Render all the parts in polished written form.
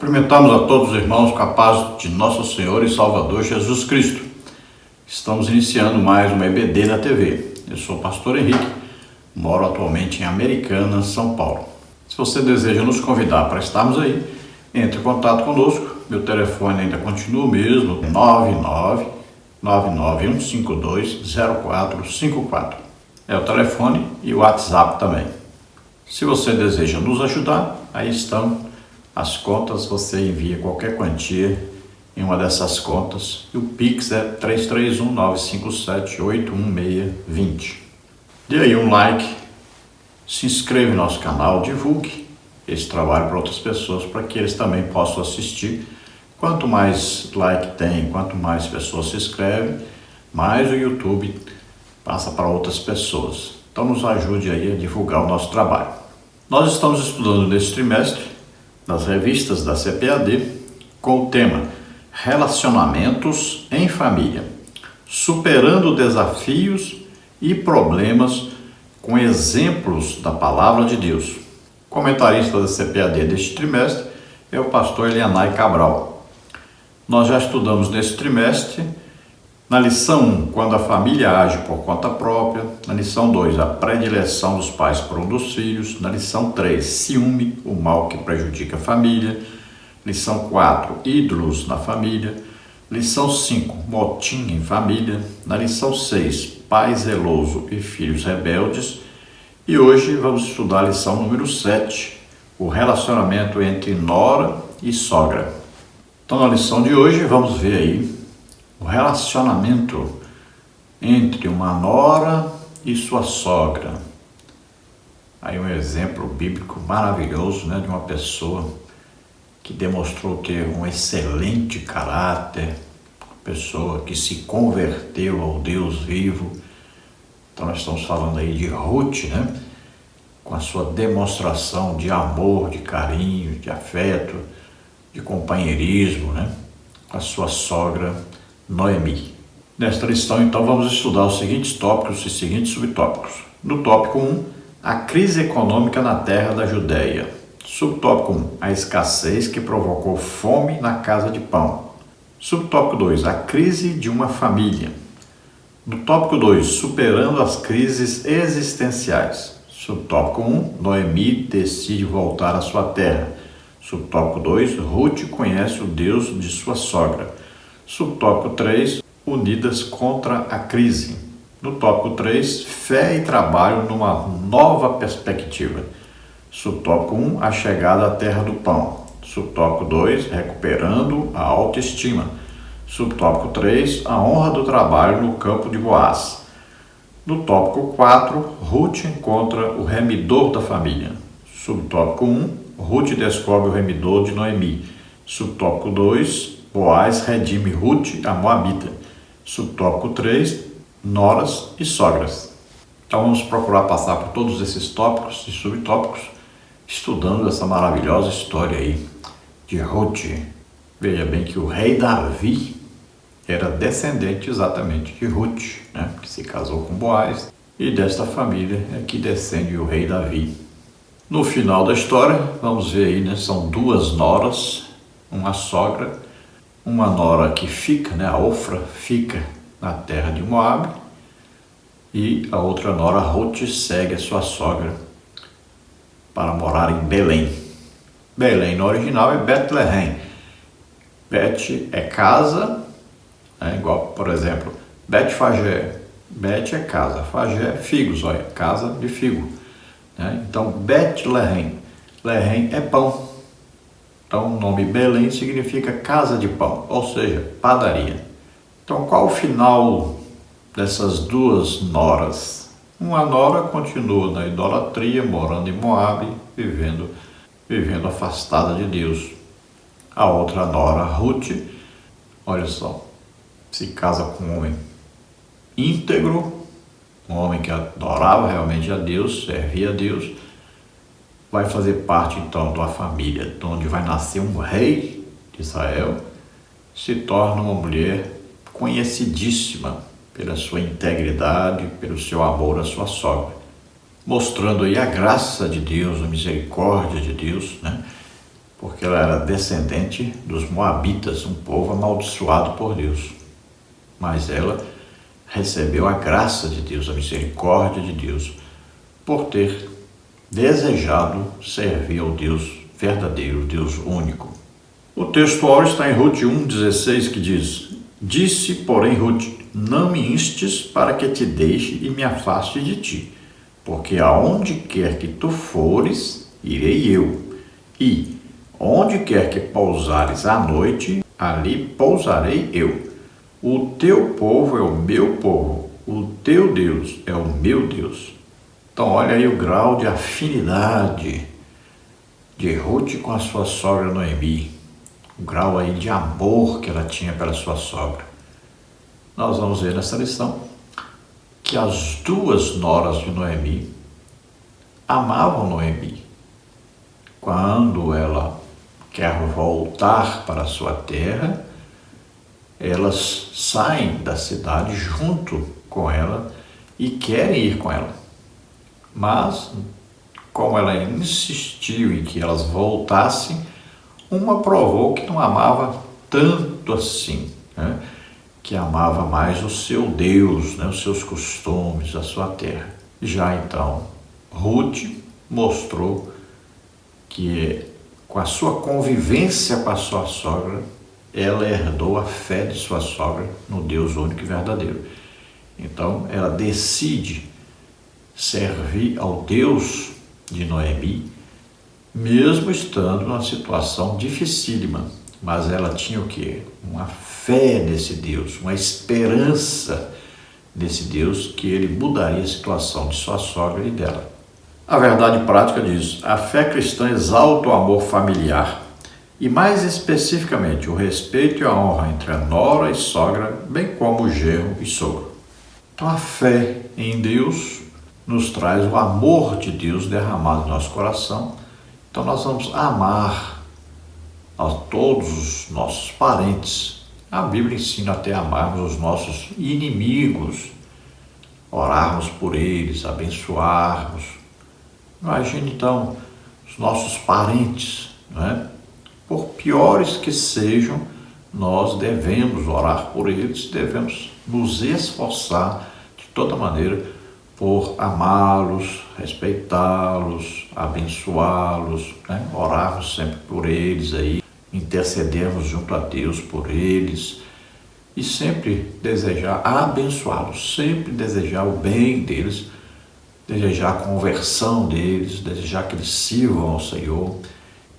Cumprimentamos a todos os irmãos com a paz de nosso Senhor e Salvador Jesus Cristo. Estamos iniciando mais uma EBD na TV. Eu sou o pastor Henrique, moro atualmente em Americana, São Paulo. Se você deseja nos convidar para estarmos aí, entre em contato conosco. Meu telefone ainda continua o mesmo, 99951520454. É o telefone e o WhatsApp também. Se você deseja nos ajudar, aí estão as contas, você envia qualquer quantia em uma dessas contas e o Pix é 331-957-81620. Dê aí um like, se inscreva no nosso canal, divulgue esse trabalho para outras pessoas para que eles também possam assistir. Quanto mais like tem, quanto mais pessoas se inscrevem, mais o YouTube passa para outras pessoas. Então nos ajude aí a divulgar o nosso trabalho. Nós estamos estudando neste trimestre nas revistas da CPAD com o tema Relacionamentos em Família, superando desafios e problemas com exemplos da Palavra de Deus. O comentarista da CPAD deste trimestre é o pastor Elianai Cabral. Nós já estudamos nesse trimestre na lição 1, quando a família age por conta própria. Na lição 2, a predileção dos pais por um dos filhos. Na lição 3, ciúme, o mal que prejudica a família. Lição 4, ídolos na família. Lição 5, motim em família. Na lição 6, pai zeloso e filhos rebeldes. E hoje vamos estudar a lição número 7, o relacionamento entre nora e sogra. Então na lição de hoje vamos ver aí o relacionamento entre uma nora e sua sogra. Aí um exemplo bíblico maravilhoso, de uma pessoa que demonstrou ter um excelente caráter, uma pessoa que se converteu ao Deus vivo. Então nós estamos falando aí de Ruth, com a sua demonstração de amor, de carinho, de afeto, de companheirismo, com a sua sogra Noemi. Nesta lição, então, vamos estudar os seguintes tópicos e seguintes subtópicos. No tópico 1, a crise econômica na terra da Judéia. Subtópico 1, a escassez que provocou fome na casa de pão. Subtópico 2, a crise de uma família. No tópico 2, superando as crises existenciais. Subtópico 1, Noemi decide voltar à sua terra. Subtópico 2, Ruth conhece o Deus de sua sogra. Subtópico 3, unidas contra a crise. No tópico 3, fé e trabalho numa nova perspectiva. Subtópico 1, a chegada à terra do pão. Subtópico 2, recuperando a autoestima. Subtópico 3, a honra do trabalho no campo de Boaz. No tópico 4, Ruth encontra o remidor da família. Subtópico 1, Ruth descobre o remidor de Noemi. Subtópico 2, Boaz redime Ruth, a Moabita. Subtópico 3, noras e sogras. Então vamos procurar passar por todos esses tópicos e subtópicos, estudando essa maravilhosa história aí de Ruth. Veja bem que o rei Davi era descendente exatamente de Ruth, que se casou com Boaz, e desta família é que descende o rei Davi. No final da história, vamos ver aí, são duas noras, uma sogra. Uma nora que fica, a Ofra, fica na terra de Moabe, e a outra nora, Ruth, segue a sua sogra para morar em Belém. Belém no original é Betlehem. Bet é casa, igual, por exemplo, Betfagé. Bet é casa, Fagé é figos, casa de figo. Então, Betlehem. Lehem é pão. Então, o nome Belém significa casa de pão, ou seja, padaria. Então, qual o final dessas duas noras? Uma nora continua na idolatria, morando em Moabe, vivendo afastada de Deus. A outra nora, Ruth, olha só, se casa com um homem íntegro, um homem que adorava realmente a Deus, servia a Deus. Vai fazer parte, então, de uma família onde vai nascer um rei de Israel, se torna uma mulher conhecidíssima pela sua integridade, pelo seu amor à sua sogra. mostrando aí a graça de Deus, a misericórdia de Deus, porque ela era descendente dos Moabitas, um povo amaldiçoado por Deus. Mas ela recebeu a graça de Deus, a misericórdia de Deus, por ter desejado servir ao Deus verdadeiro, Deus único. O texto áureo está em Ruth 1,16, que diz: Disse, porém, Ruth, não me instes para que te deixe e me afaste de ti, porque aonde quer que tu fores, irei eu, e onde quer que pousares à noite, ali pousarei eu. O teu povo é o meu povo, o teu Deus é o meu Deus. Então olha aí o grau de afinidade de Ruth com a sua sogra Noemi, o grau aí de amor que ela tinha pela sua sogra. Nós vamos ver nessa lição que as duas noras de Noemi amavam Noemi. Quando ela quer voltar para a sua terra, elas saem da cidade junto com ela e querem ir com ela. Mas, como ela insistiu em que elas voltassem, uma provou que não amava tanto assim, né? Que amava mais o seu Deus, né? Os seus costumes, a sua terra. Já então, Ruth mostrou que com a sua convivência com a sua sogra, ela herdou a fé de sua sogra no Deus único e verdadeiro. Então, ela decide servir ao Deus de Noemi, mesmo estando numa situação dificílima. Mas ela tinha o quê? Uma fé nesse Deus, uma esperança nesse Deus que ele mudaria a situação de sua sogra e dela. A verdade prática diz: a fé cristã exalta o amor familiar e, mais especificamente, o respeito e a honra entre a nora e sogra, bem como o genro e sogro. Então, a fé em Deus nos traz o amor de Deus derramado no nosso coração. Então, nós vamos amar a todos os nossos parentes. A Bíblia ensina até a amarmos os nossos inimigos, orarmos por eles, abençoarmos. Imagine então os nossos parentes, né? Por piores que sejam, nós devemos orar por eles, devemos nos esforçar de toda maneira por amá-los, respeitá-los, abençoá-los, né? Orarmos sempre por eles aí, intercedermos junto a Deus por eles e sempre desejar abençoá-los, sempre desejar o bem deles, desejar a conversão deles, desejar que eles sirvam ao Senhor,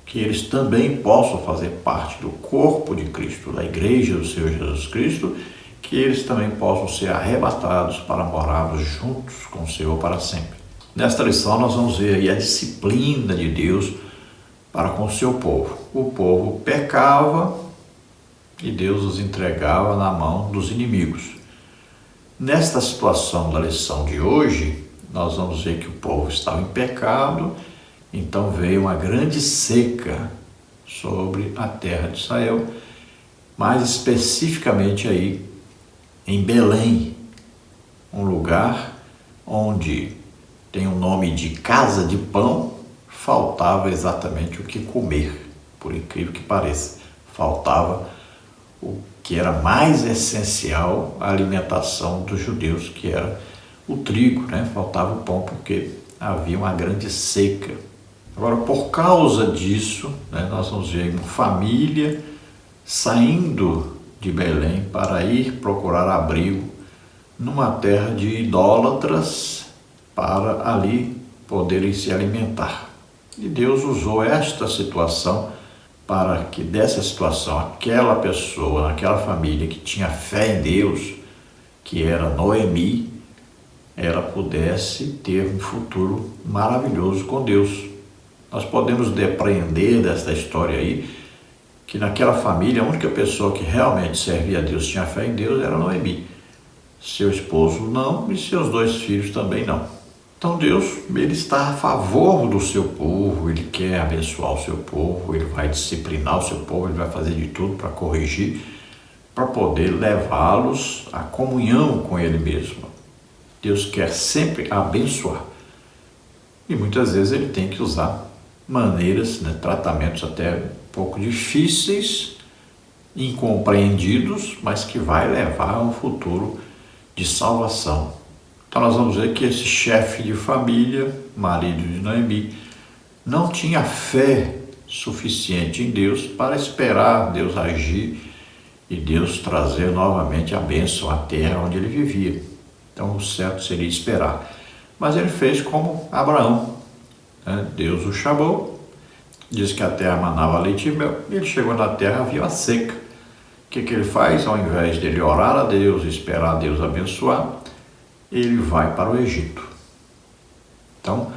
que eles também possam fazer parte do corpo de Cristo, da igreja do Senhor Jesus Cristo, que eles também possam ser arrebatados para morarmos juntos com o Senhor para sempre. Nesta lição nós vamos ver aí a disciplina de Deus para com o seu povo. O povo pecava e Deus os entregava na mão dos inimigos. Nesta situação da lição de hoje, nós vamos ver que o povo estava em pecado, então veio uma grande seca sobre a terra de Israel, mais especificamente aí em Belém, um lugar onde tem o nome de casa de pão, faltava exatamente o que comer, por incrível que pareça. Faltava o que era mais essencial à alimentação dos judeus, que era o trigo, né? Faltava o pão porque havia uma grande seca. Agora, por causa disso, né, nós vamos ver uma família saindo de Belém para ir procurar abrigo numa terra de idólatras para ali poderem se alimentar. E Deus usou esta situação para que dessa situação, aquela pessoa, aquela família que tinha fé em Deus, que era Noemi, ela pudesse ter um futuro maravilhoso com Deus. Nós podemos depreender desta história aí, que naquela família a única pessoa que realmente servia a Deus, tinha fé em Deus, era Noemi. Seu esposo não e seus 2 filhos também não. Então Deus, ele está a favor do seu povo, ele quer abençoar o seu povo, ele vai disciplinar o seu povo, ele vai fazer de tudo para corrigir, para poder levá-los à comunhão com ele mesmo. Deus quer sempre abençoar. E muitas vezes ele tem que usar maneiras, né, tratamentos até um pouco difíceis, incompreendidos, mas que vai levar a um futuro de salvação. Então nós vamos ver que esse chefe de família, marido de Noemi, não tinha fé suficiente em Deus para esperar Deus agir e Deus trazer novamente a bênção à terra onde ele vivia. Então o certo seria esperar. Mas ele fez como Abraão, né? Deus o chamou, diz que a terra manava leite e mel, e ele chegou na terra, viu a seca. O que ele faz? Ao invés dele orar a Deus, esperar Deus abençoar, ele vai para o Egito. Então,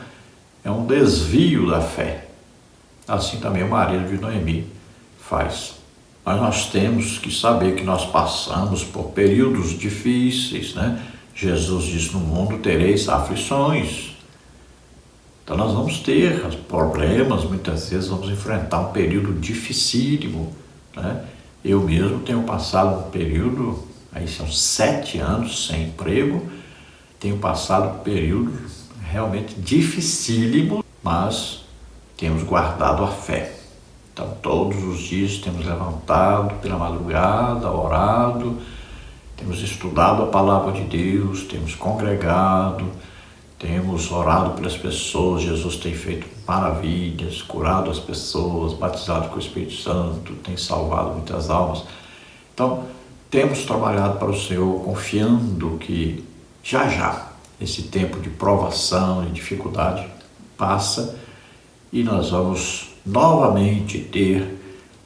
é um desvio da fé. Assim também o marido de Noemi faz. Mas nós temos que saber que nós passamos por períodos difíceis, né? Jesus disse: no mundo tereis aflições. Então nós vamos ter problemas, muitas vezes vamos enfrentar um período dificílimo, né? Eu mesmo tenho passado um período, aí são 7 anos sem emprego, tenho passado um período realmente dificílimo, mas temos guardado a fé. Então todos os dias temos levantado pela madrugada, orado, temos estudado a palavra de Deus, temos congregado, temos orado pelas pessoas. Jesus tem feito maravilhas, curado as pessoas, batizado com o Espírito Santo, tem salvado muitas almas. Então, temos trabalhado para o Senhor, confiando que já esse tempo de provação e dificuldade passa e nós vamos novamente ter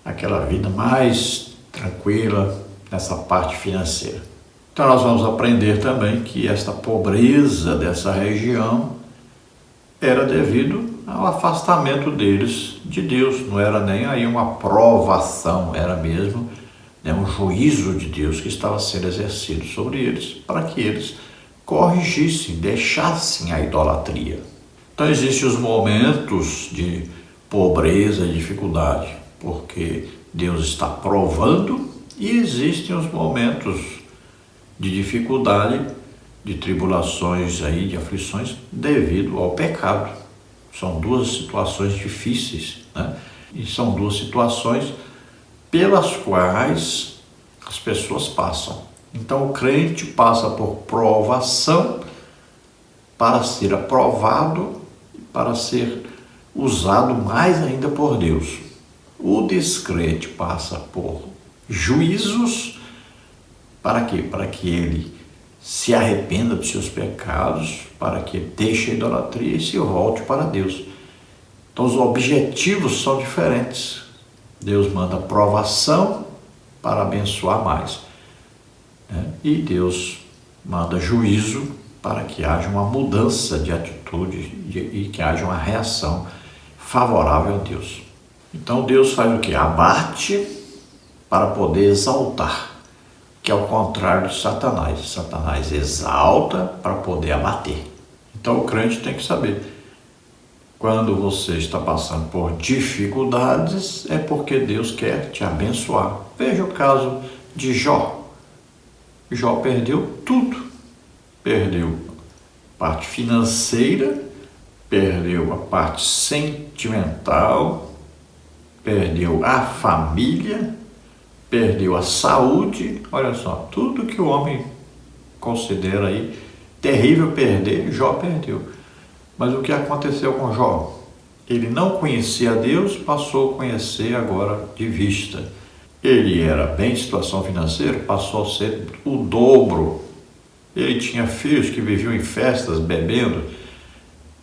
aquela vida mais tranquila nessa parte financeira. Então nós vamos aprender também que esta pobreza dessa região era devido ao afastamento deles de Deus. Não era nem aí uma provação, era mesmo, né, um juízo de Deus que estava sendo exercido sobre eles, para que eles corrigissem, deixassem a idolatria. Então existem os momentos de pobreza e dificuldade, porque Deus está provando, e existem os momentos de dificuldade, de tribulações aí, de aflições, devido ao pecado. São duas situações difíceis, né? E são duas situações pelas quais as pessoas passam. Então o crente passa por provação para ser aprovado, para ser usado mais ainda por Deus. O descrente passa por juízos. Para quê? Para que ele se arrependa dos seus pecados, para que deixe a idolatria e se volte para Deus. Então os objetivos são diferentes. Deus manda provação para abençoar mais, né? E Deus manda juízo para que haja uma mudança de atitude e que haja uma reação favorável a Deus. Então Deus faz o quê? Abate para poder exaltar, que é o contrário de Satanás. Satanás exalta para poder abater. Então o crente tem que saber, quando você está passando por dificuldades, é porque Deus quer te abençoar. Veja o caso de Jó. Jó perdeu tudo. Perdeu a parte financeira, perdeu a parte sentimental, perdeu a família, perdeu a saúde. Olha só, tudo que o homem considera aí terrível perder, Jó perdeu. Mas o que aconteceu com Jó? Ele não conhecia Deus, passou a conhecer agora de vista. Ele era bem em situação financeira, passou a ser o dobro. Ele tinha filhos que viviam em festas, bebendo,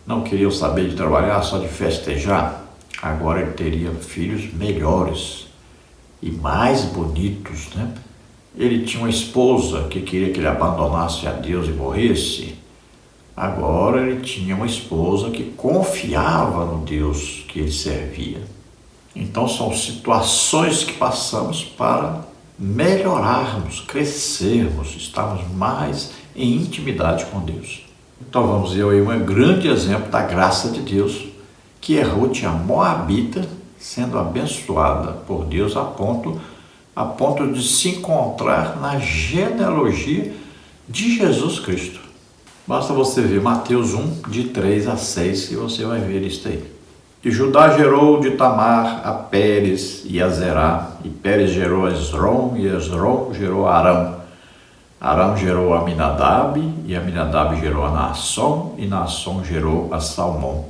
não queriam saber de trabalhar, só de festejar. Agora ele teria filhos melhores e mais bonitos, né? Ele tinha uma esposa que queria que ele abandonasse a Deus e morresse. Agora ele tinha uma esposa que confiava no Deus que ele servia. Então são situações que passamos para melhorarmos, crescermos, estarmos mais em intimidade com Deus. Então vamos ver aí um grande exemplo da graça de Deus, que é Ruth, a moabita, sendo abençoada por Deus a ponto de se encontrar na genealogia de Jesus Cristo. Basta você ver Mateus 1, de 3 a 6, que você vai ver isso aí. E Judá gerou de Tamar a Pérez e a Zerá, e Pérez gerou a Esrom, e Esrom gerou a Arão. Arão gerou a Aminadab, e Aminadab gerou a Naasson, e Naasson gerou a Salmão.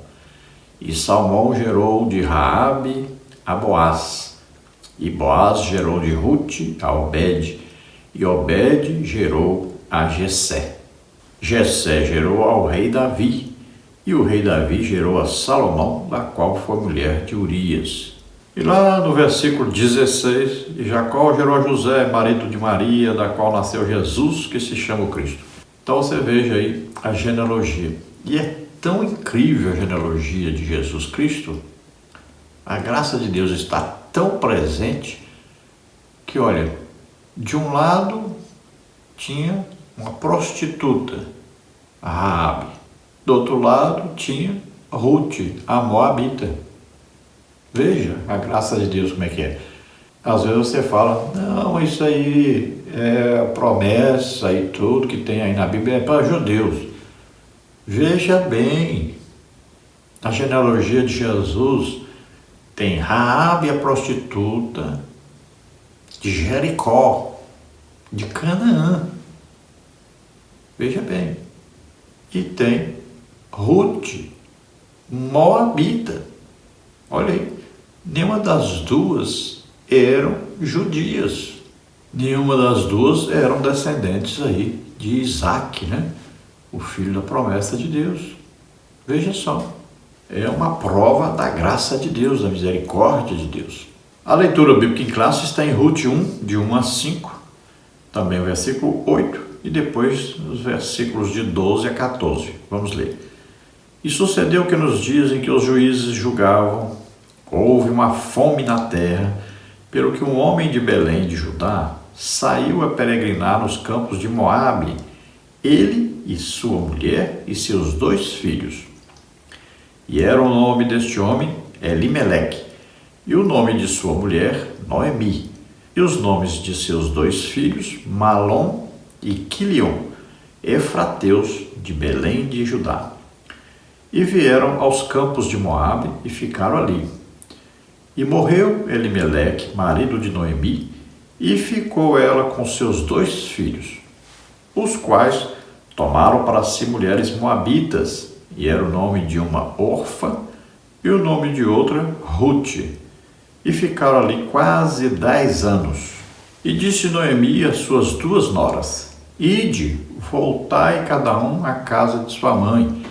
E Salmão gerou de Raabe a Boaz, e Boaz gerou de Rute a Obed, e Obed gerou a Jessé. Jessé gerou ao rei Davi, e o rei Davi gerou a Salomão, da qual foi mulher de Urias. E lá no versículo 16, Jacó gerou a José, marido de Maria, da qual nasceu Jesus, que se chama o Cristo. Então você veja aí a genealogia. E é tão incrível a genealogia de Jesus Cristo, a graça de Deus está tão presente, que olha, de um lado tinha uma prostituta, a Raabe. Do outro lado tinha Rute, a Moabita. Veja a graça de Deus como é que é. Às vezes você fala, não, isso aí é promessa e tudo que tem aí na Bíblia é para judeus. Veja bem, a genealogia de Jesus tem Raabe a prostituta de Jericó, de Canaã. Veja bem. E tem Rute, Moabita. Olha aí, nenhuma das duas eram judias. Nenhuma das duas eram descendentes aí de Isaac, né? O filho da promessa de Deus. Veja só, é uma prova da graça de Deus, da misericórdia de Deus. A leitura bíblica em classe está em Rute 1, de 1 a 5, também o versículo 8, e depois os versículos de 12 a 14. Vamos ler. E sucedeu que nos dias em que os juízes julgavam, houve uma fome na terra, pelo que um homem de Belém de Judá saiu a peregrinar nos campos de Moabe, ele e sua mulher e seus 2 filhos. E era o nome deste homem Elimeleque, e o nome de sua mulher Noemi, e os nomes de seus 2 filhos Malom e Quilion, efrateus de Belém de Judá. E vieram aos campos de Moabe e ficaram ali. E morreu Elimeleque, marido de Noemi, e ficou ela com seus 2 filhos, os quais tomaram para si mulheres moabitas, e era o nome de uma Orfa e o nome de outra Rute, e ficaram ali quase 10 anos. E disse Noemi às suas 2 noras: Ide, voltai cada um à casa de sua mãe,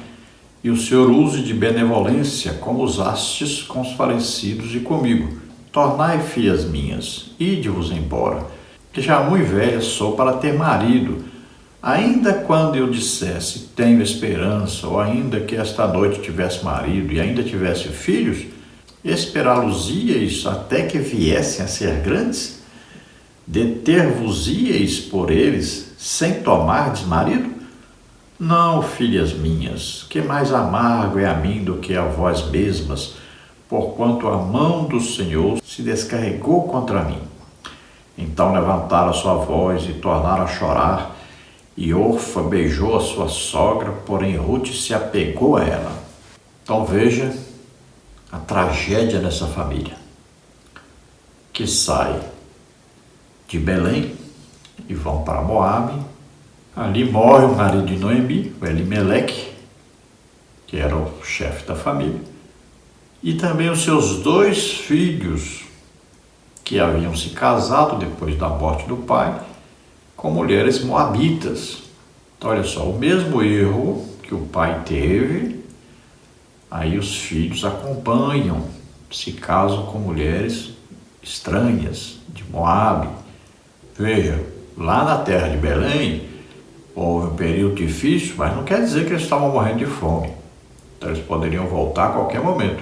e o Senhor use de benevolência como usastes com os falecidos e comigo. Tornai filhas minhas, ide-vos embora, que já muito velha sou para ter marido. Ainda quando eu dissesse, tenho esperança, ou ainda que esta noite tivesse marido e ainda tivesse filhos, esperá-los-íeis até que viessem a ser grandes? Deter-vos-íeis por eles, sem tomardes marido? Não, filhas minhas, que mais amargo é a mim do que a vós mesmas, porquanto a mão do Senhor se descarregou contra mim. Então levantaram a sua voz e tornaram a chorar, e Orfa beijou a sua sogra, porém Rute se apegou a ela. Então veja a tragédia dessa família, que sai de Belém e vão para Moabe. Ali morre o marido de Noemi, o Elimeleque, que era o chefe da família, e também os seus 2 filhos, que haviam se casado depois da morte do pai, com mulheres moabitas. Então, olha só, o mesmo erro que o pai teve, aí os filhos acompanham, se casam com mulheres estranhas, de Moabe. Veja, lá na terra de Belém, houve um período difícil, mas não quer dizer que eles estavam morrendo de fome. Então eles poderiam voltar a qualquer momento.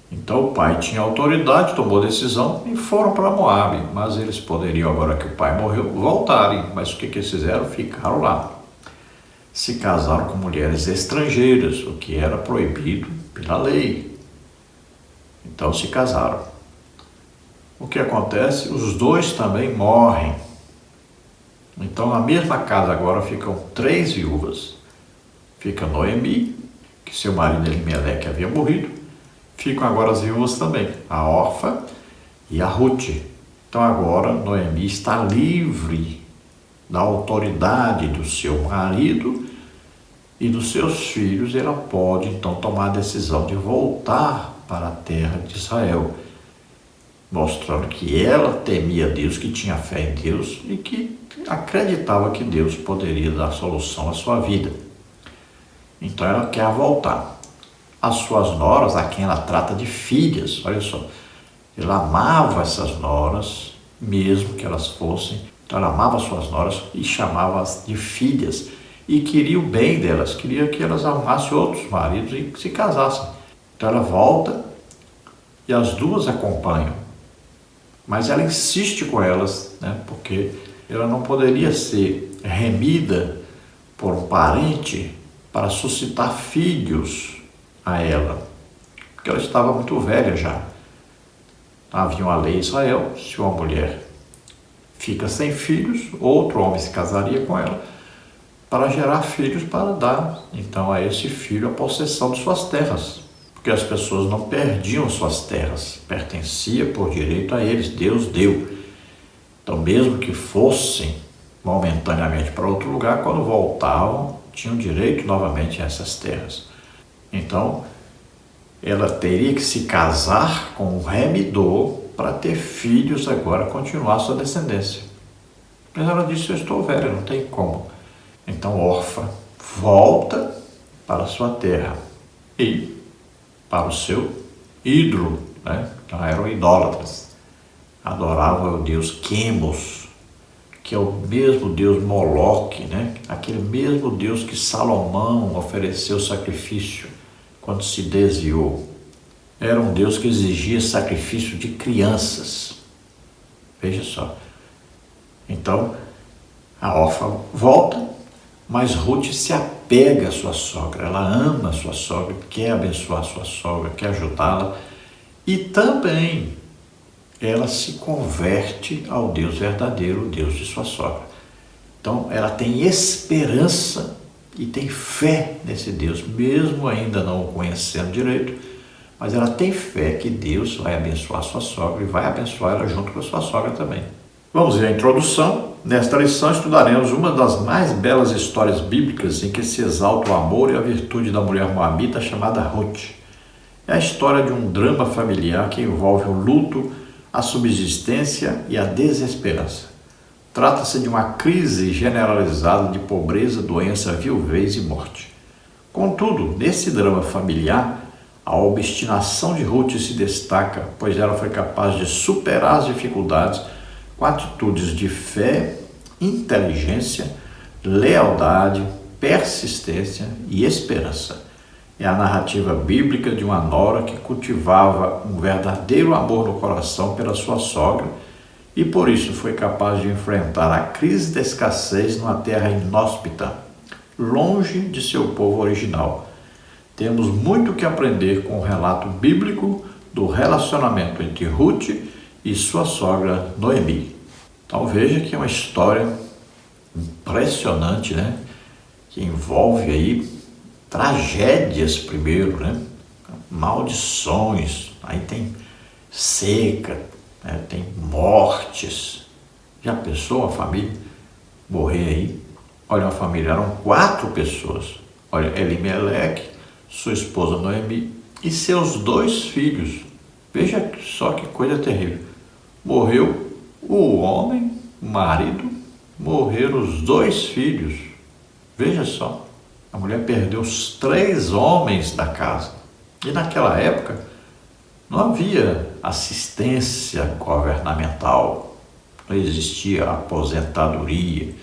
Então o pai tinha autoridade, tomou decisão e foram para Moabe. Mas eles poderiam, agora que o pai morreu, voltarem. Mas o que eles fizeram? Ficaram lá. Se casaram com mulheres estrangeiras, o que era proibido pela lei. Então se casaram. O que acontece? Os 2 também morrem. Então, na mesma casa agora ficam 3 viúvas. Fica Noemi, que seu marido Elimeleque havia morrido. ficam agora as viúvas também, a Orfa e a Ruth. Então agora Noemi está livre da autoridade do seu marido e dos seus filhos. Ela pode então tomar a decisão de voltar para a terra de Israel, mostrando que ela temia Deus, que tinha fé em Deus e que acreditava que Deus poderia dar solução à sua vida. Então ela quer voltar. As suas noras, a quem ela trata de filhas, olha só, ela amava essas noras, mesmo que elas fossem, então ela amava suas noras e chamava-as de filhas e queria o bem delas, queria que elas arrumassem outros maridos e se casassem. Então ela volta e as duas acompanham, mas ela insiste com elas, né, porque ela não poderia ser remida por um parente para suscitar filhos a ela, porque ela estava muito velha já. Havia uma lei em Israel: se uma mulher fica sem filhos, outro homem se casaria com ela para gerar filhos, para dar então a esse filho a possessão de suas terras, porque as pessoas não perdiam suas terras, pertencia por direito a eles, Deus deu. Então mesmo que fossem momentaneamente para outro lugar, quando voltavam tinham direito novamente a essas terras. Então, ela teria que se casar com um remidor para ter filhos agora, continuar sua descendência. Mas ela disse: eu estou velha, não tem como. Então, Orfa volta para a sua terra e para o seu ídolo, né? Então, eram idólatras. Adoravam o deus Quemos, que é o mesmo deus Moloque, né? Aquele mesmo deus que Salomão ofereceu sacrifício quando se desviou. Era um Deus que exigia sacrifício de crianças. Veja só. Então, a Orfa volta, mas Ruth se apega à sua sogra. Ela ama a sua sogra, quer abençoar a sua sogra, quer ajudá-la. E também ela se converte ao Deus verdadeiro, o Deus de sua sogra. Então, ela tem esperança e tem fé nesse Deus, mesmo ainda não o conhecendo direito, mas ela tem fé que Deus vai abençoar sua sogra e vai abençoar ela junto com a sua sogra também. Vamos ver a introdução. Nesta lição estudaremos uma das mais belas histórias bíblicas em que se exalta o amor e a virtude da mulher moabita chamada Ruth. É a história de um drama familiar que envolve o luto, a subsistência e a desesperança. Trata-se de uma crise generalizada de pobreza, doença, viuvez e morte. Contudo, nesse drama familiar, a obstinação de Ruth se destaca, pois ela foi capaz de superar as dificuldades com atitudes de fé, inteligência, lealdade, persistência e esperança. É a narrativa bíblica de uma nora que cultivava um verdadeiro amor no coração pela sua sogra e por isso foi capaz de enfrentar a crise da escassez numa terra inóspita, longe de seu povo original. Temos muito que aprender com o relato bíblico do relacionamento entre Ruth e sua sogra Noemi. Então veja que é uma história impressionante, né? Que envolve aí tragédias primeiro, né? Maldições, aí tem seca, né? Tem mortes. Já pensou a família morrer aí? Olha, uma família, eram 4 pessoas. Olha, Elimeleque, sua esposa Noemi e seus 2 filhos. Veja só que coisa terrível. Morreu o homem, o marido, morreram os 2 filhos. Veja só. A mulher perdeu os 3 homens da casa. E naquela época não havia assistência governamental, não existia aposentadoria,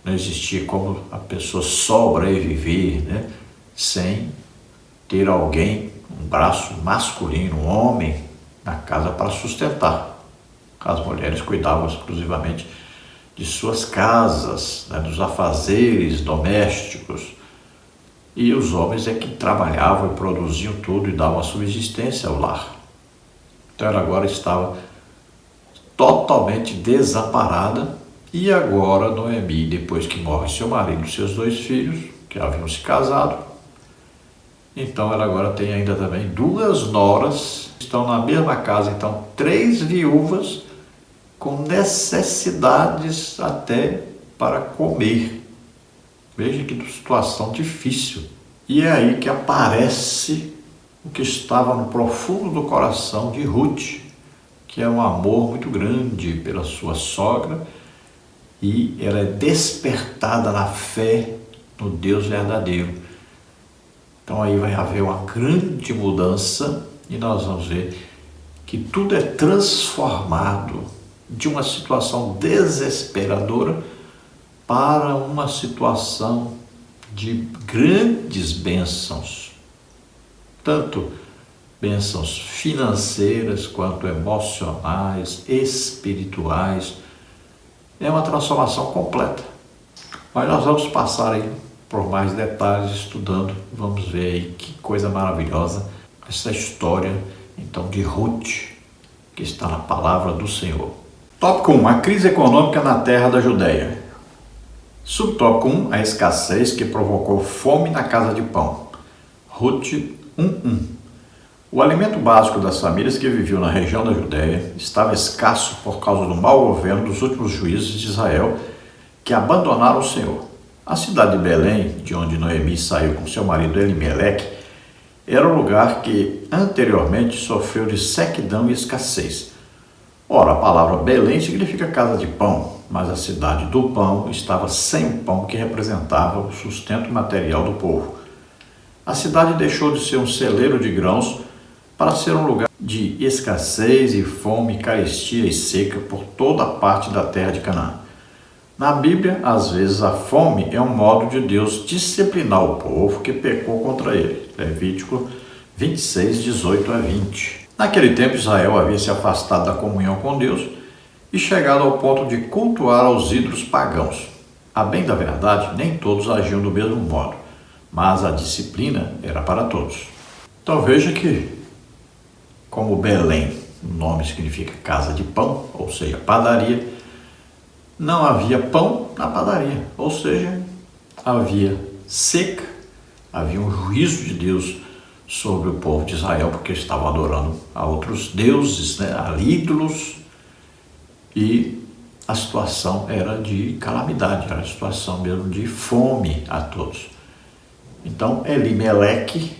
não existia como a pessoa sobreviver, né, sem ter alguém, um braço masculino, um homem na casa para sustentar. As mulheres cuidavam exclusivamente de suas casas, né, dos afazeres domésticos. E os homens é que trabalhavam e produziam tudo e davam a subsistência ao lar. Então ela agora estava totalmente desamparada. E agora Noemi, depois que morre seu marido e seus 2 filhos, que haviam se casado, Então ela agora tem ainda também 2 noras, estão na mesma casa, então 3 viúvas com necessidades até para comer. Veja que situação difícil. E é aí que aparece o que estava no profundo do coração de Ruth, que é um amor muito grande pela sua sogra, e ela é despertada na fé no Deus verdadeiro. Então aí vai haver uma grande mudança e nós vamos ver que tudo é transformado de uma situação desesperadora para uma situação de grandes bênçãos, tanto bênçãos financeiras quanto emocionais, espirituais. É uma transformação completa. Mas nós vamos passar aí por mais detalhes estudando, vamos ver aí que coisa maravilhosa essa história então de Ruth, que está na palavra do Senhor. Tópico 1, a crise econômica na terra da Judéia. Subtópico 1, a escassez que provocou fome na casa de pão. Ruth 1:1. O alimento básico das famílias que viviam na região da Judéia estava escasso por causa do mau governo dos últimos juízes de Israel, que abandonaram o Senhor. A cidade de Belém, de onde Noemi saiu com seu marido Elimeleque, era um lugar que anteriormente sofreu de sequidão e escassez. Ora, a palavra Belém significa casa de pão, mas a cidade do pão estava sem o pão que representava o sustento material do povo. A cidade deixou de ser um celeiro de grãos para ser um lugar de escassez e fome, carestia e seca por toda a parte da terra de Canaã. Na Bíblia, às vezes a fome é um modo de Deus disciplinar o povo que pecou contra ele. Levítico 26, 18 a 20. Naquele tempo, Israel havia se afastado da comunhão com Deus e chegado ao ponto de cultuar aos ídolos pagãos. A bem da verdade, nem todos agiam do mesmo modo, mas a disciplina era para todos. Então veja que, como Belém, o nome significa casa de pão, ou seja, padaria, não havia pão na padaria, ou seja, havia seca, havia um juízo de Deus sobre o povo de Israel, porque estavam adorando a outros deuses, a ídolos, e a situação era de calamidade, era a situação mesmo de fome a todos. Então, Elimeleque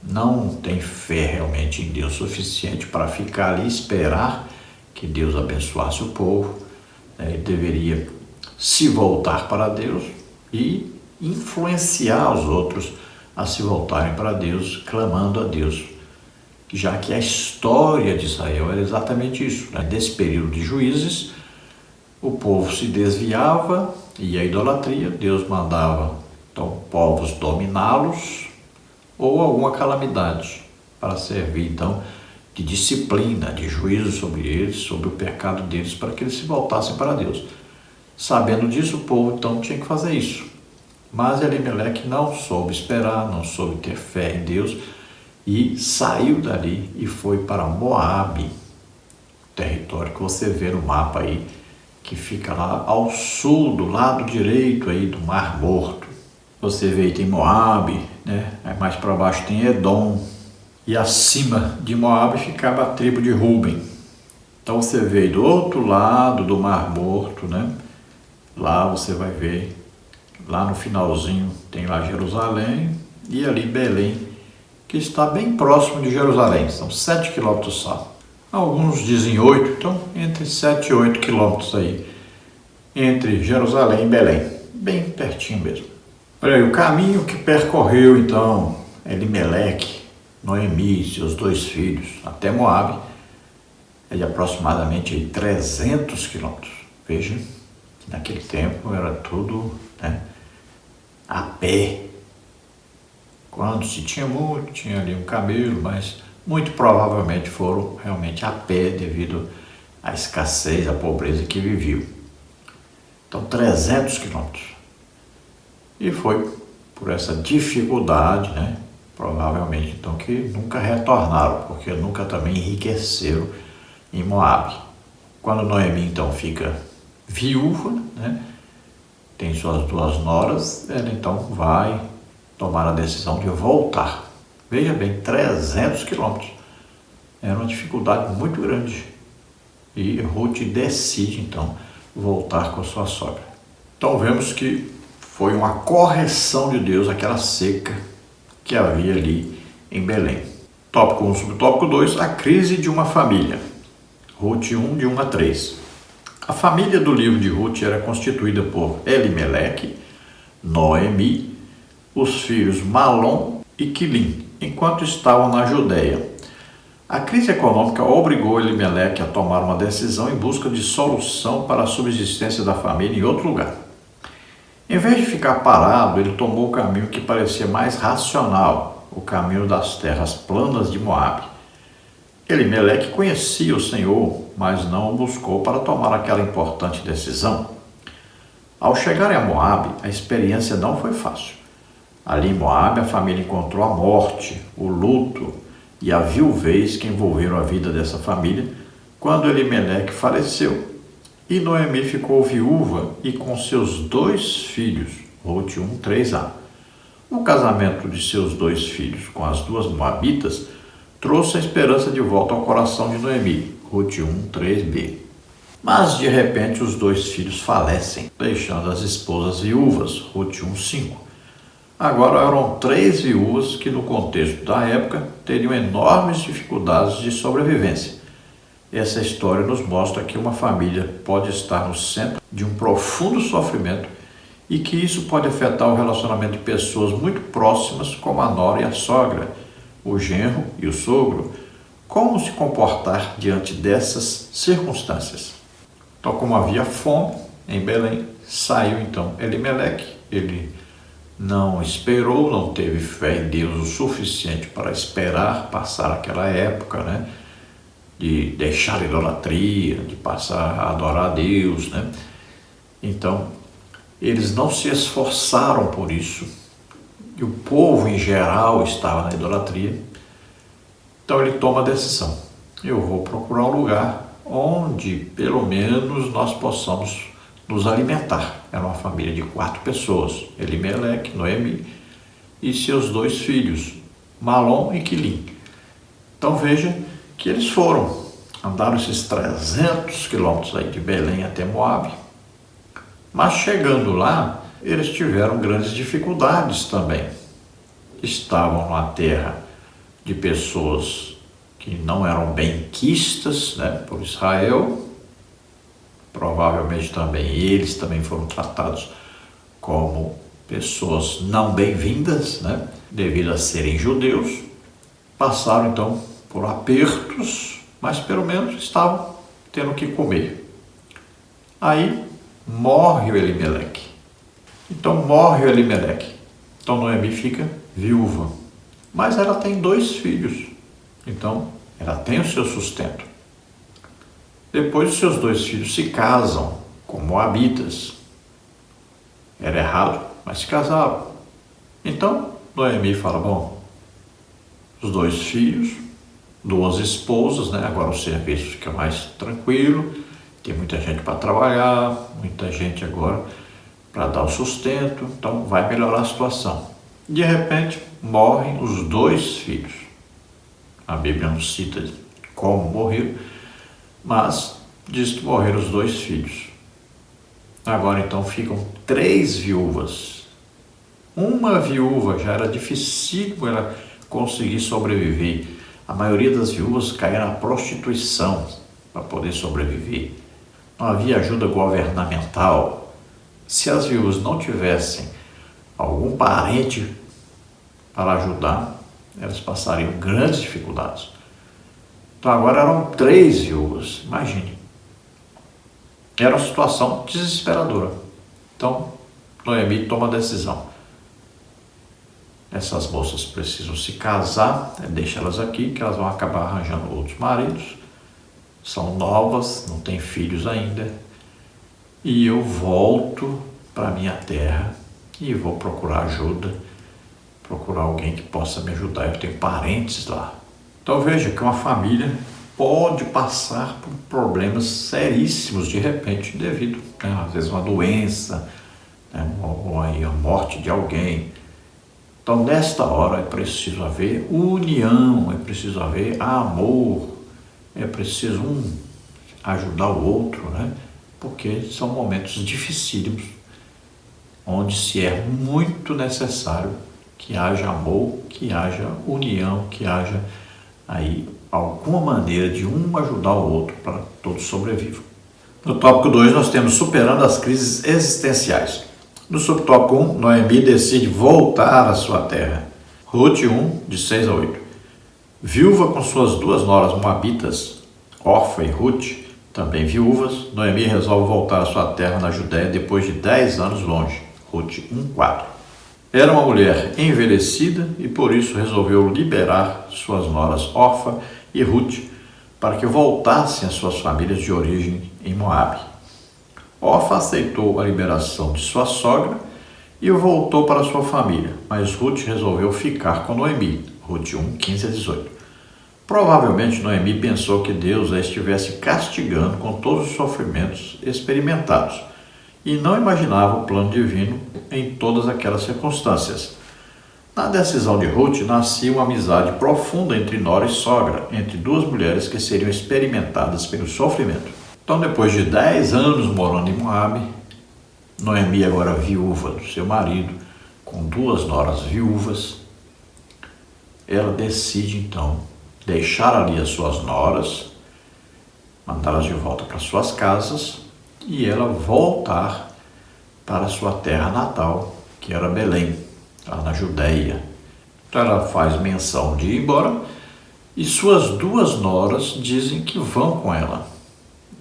não tem fé realmente em Deus suficiente para ficar ali e esperar que Deus abençoasse o povo. Ele deveria se voltar para Deus e influenciar os outros a se voltarem para Deus, clamando a Deus, já que a história de Israel era exatamente isso. Nesse período de juízes, o povo se desviava e a idolatria, Deus mandava então povos dominá-los ou alguma calamidade para servir então de disciplina, de juízo sobre eles, sobre o pecado deles, para que eles se voltassem para Deus. Sabendo disso, o povo então tinha que fazer isso. Mas Elimeleque não soube esperar, não soube ter fé em Deus e saiu dali e foi para Moabe, território que você vê no mapa aí, que fica lá ao sul, do lado direito aí do Mar Morto. Você vê aí tem Moabe, né? Aí mais para baixo tem Edom. E acima de Moabe ficava a tribo de Ruben. Então você vê do outro lado do Mar Morto, né? Lá você vai ver, lá no finalzinho tem lá Jerusalém e ali Belém, que está bem próximo de Jerusalém, são 7 quilômetros só. Alguns dizem 8, então entre 7 e 8 quilômetros aí, entre Jerusalém e Belém, bem pertinho mesmo. Olha aí, o caminho que percorreu então Elimeleque, Noemi e seus 2 filhos até Moabe é de aproximadamente 300 quilômetros. Veja que naquele tempo era tudo, né, a pé. Quando se tinha muito, tinha ali um camelo, mas muito provavelmente foram realmente a pé devido à escassez, à pobreza que viviam. Então 300 quilômetros. E foi por essa dificuldade, né? Provavelmente, então, que nunca retornaram, porque nunca também enriqueceram em Moabe. Quando Noemi, então, fica viúva, né? Tem suas 2 noras, ela, então, vai tomaram a decisão de voltar. Veja bem, 300 quilômetros. Era uma dificuldade muito grande. E Ruth decide, então, voltar com a sua sogra. Então vemos que foi uma correção de Deus aquela seca que havia ali em Belém. Tópico 1, subtópico 2, a crise de uma família. Ruth 1, de 1 a 3. A família do livro de Ruth era constituída por Elimeleque, Noemi, os filhos Malom e Quilim, enquanto estavam na Judéia. A crise econômica obrigou Elimeleque a tomar uma decisão em busca de solução para a subsistência da família em outro lugar. Em vez de ficar parado, ele tomou o caminho que parecia mais racional, o caminho das terras planas de Moabe. Elimeleque conhecia o Senhor, mas não o buscou para tomar aquela importante decisão. Ao chegarem a Moabe, a experiência não foi fácil. Ali em Moabe, a família encontrou a morte, o luto e a viuvez que envolveram a vida dessa família quando Elimeleque faleceu. E Noemi ficou viúva e com seus 2 filhos, Ruth 1, 3a. O casamento de seus 2 filhos com as 2 moabitas trouxe a esperança de volta ao coração de Noemi, Ruth 1, 3b. Mas, de repente, os 2 filhos falecem, deixando as esposas viúvas, Ruth 1, 5. Agora eram 3 viúvas que, no contexto da época, teriam enormes dificuldades de sobrevivência. Essa história nos mostra que uma família pode estar no centro de um profundo sofrimento e que isso pode afetar o relacionamento de pessoas muito próximas, como a nora e a sogra, o genro e o sogro. Como se comportar diante dessas circunstâncias? Então, como havia fome em Belém, saiu então Elimeleque. Ele não esperou, não teve fé em Deus o suficiente para esperar passar aquela época, né? De deixar a idolatria, de passar a adorar a Deus, né? Então, eles não se esforçaram por isso, e o povo em geral estava na idolatria. Então ele toma a decisão: eu vou procurar um lugar onde pelo menos nós possamos nos alimentar. Era uma família de 4 pessoas, Elimeleque, Noemi e seus 2 filhos, Malom e Quilim. Então veja que eles andaram esses 300 quilômetros aí de Belém até Moabe, mas chegando lá, eles tiveram grandes dificuldades também. Estavam numa terra de pessoas que não eram benquistas, né, por Israel. Provavelmente também eles também foram tratados como pessoas não bem-vindas, né, devido a serem judeus. Passaram então por apertos, mas pelo menos estavam tendo que comer. Aí morre o Elimeleque. Então morre o Elimeleque. Então Noemi fica viúva. Mas ela tem 2 filhos. Então ela tem o seu sustento. Depois os seus 2 filhos se casam com moabitas. Era errado, mas se casaram. Então Noemi fala: bom, os 2 filhos, 2 esposas, né? Agora o serviço fica mais tranquilo, tem muita gente para trabalhar, muita gente agora para dar o sustento, então vai melhorar a situação. De repente, morrem os 2 filhos. A Bíblia não cita como morreram, mas diz que morreram os 2 filhos. Agora então ficam 3 viúvas. Uma viúva já era dificílimo ela conseguir sobreviver. A maioria das viúvas caía na prostituição para poder sobreviver. Não havia ajuda governamental. Se as viúvas não tivessem algum parente para ajudar, elas passariam grandes dificuldades. Então agora eram 3 viúvas, imagine. Era uma situação desesperadora. Então Noemi toma a decisão: essas moças precisam se casar, deixa elas aqui, que elas vão acabar arranjando outros maridos, são novas, não têm filhos ainda, e eu volto para minha terra e vou procurar ajuda, procurar alguém que possa me ajudar, eu tenho parentes lá. Então veja que uma família pode passar por problemas seríssimos de repente, devido, às vezes, uma doença, né, ou aí a morte de alguém. Então, nesta hora, é preciso haver união, é preciso haver amor, é preciso um ajudar o outro, né? Porque são momentos dificílimos, onde se é muito necessário que haja amor, que haja união, que haja aí alguma maneira de um ajudar o outro para que todos sobrevivam. No tópico 2 nós temos superando as crises existenciais. No subtópico 1, Noemi decide voltar à sua terra. Ruth 1, de 6 a 8. Viúva com suas 2 noras moabitas, Orfa e Ruth, também viúvas, Noemi resolve voltar à sua terra na Judéia depois de 10 anos longe. Ruth 1, 4. Era uma mulher envelhecida e por isso resolveu liberar suas noras Orfa e Ruth para que voltassem às suas famílias de origem em Moabe. Orfa aceitou a liberação de sua sogra e voltou para sua família, mas Ruth resolveu ficar com Noemi. Ruth 1, 15 a 18. Provavelmente Noemi pensou que Deus a estivesse castigando com todos os sofrimentos experimentados e não imaginava o plano divino em todas aquelas circunstâncias. Na decisão de Ruth nascia uma amizade profunda entre nora e sogra, entre 2 mulheres que seriam experimentadas pelo sofrimento. Então, depois de 10 anos morando em Moabe, Noemi, agora viúva do seu marido, com 2 noras viúvas, ela decide então deixar ali as suas noras, mandá-las de volta para suas casas e ela voltar para sua terra natal, que era Belém, lá na Judéia. Então ela faz menção de ir embora e suas 2 noras dizem que vão com ela.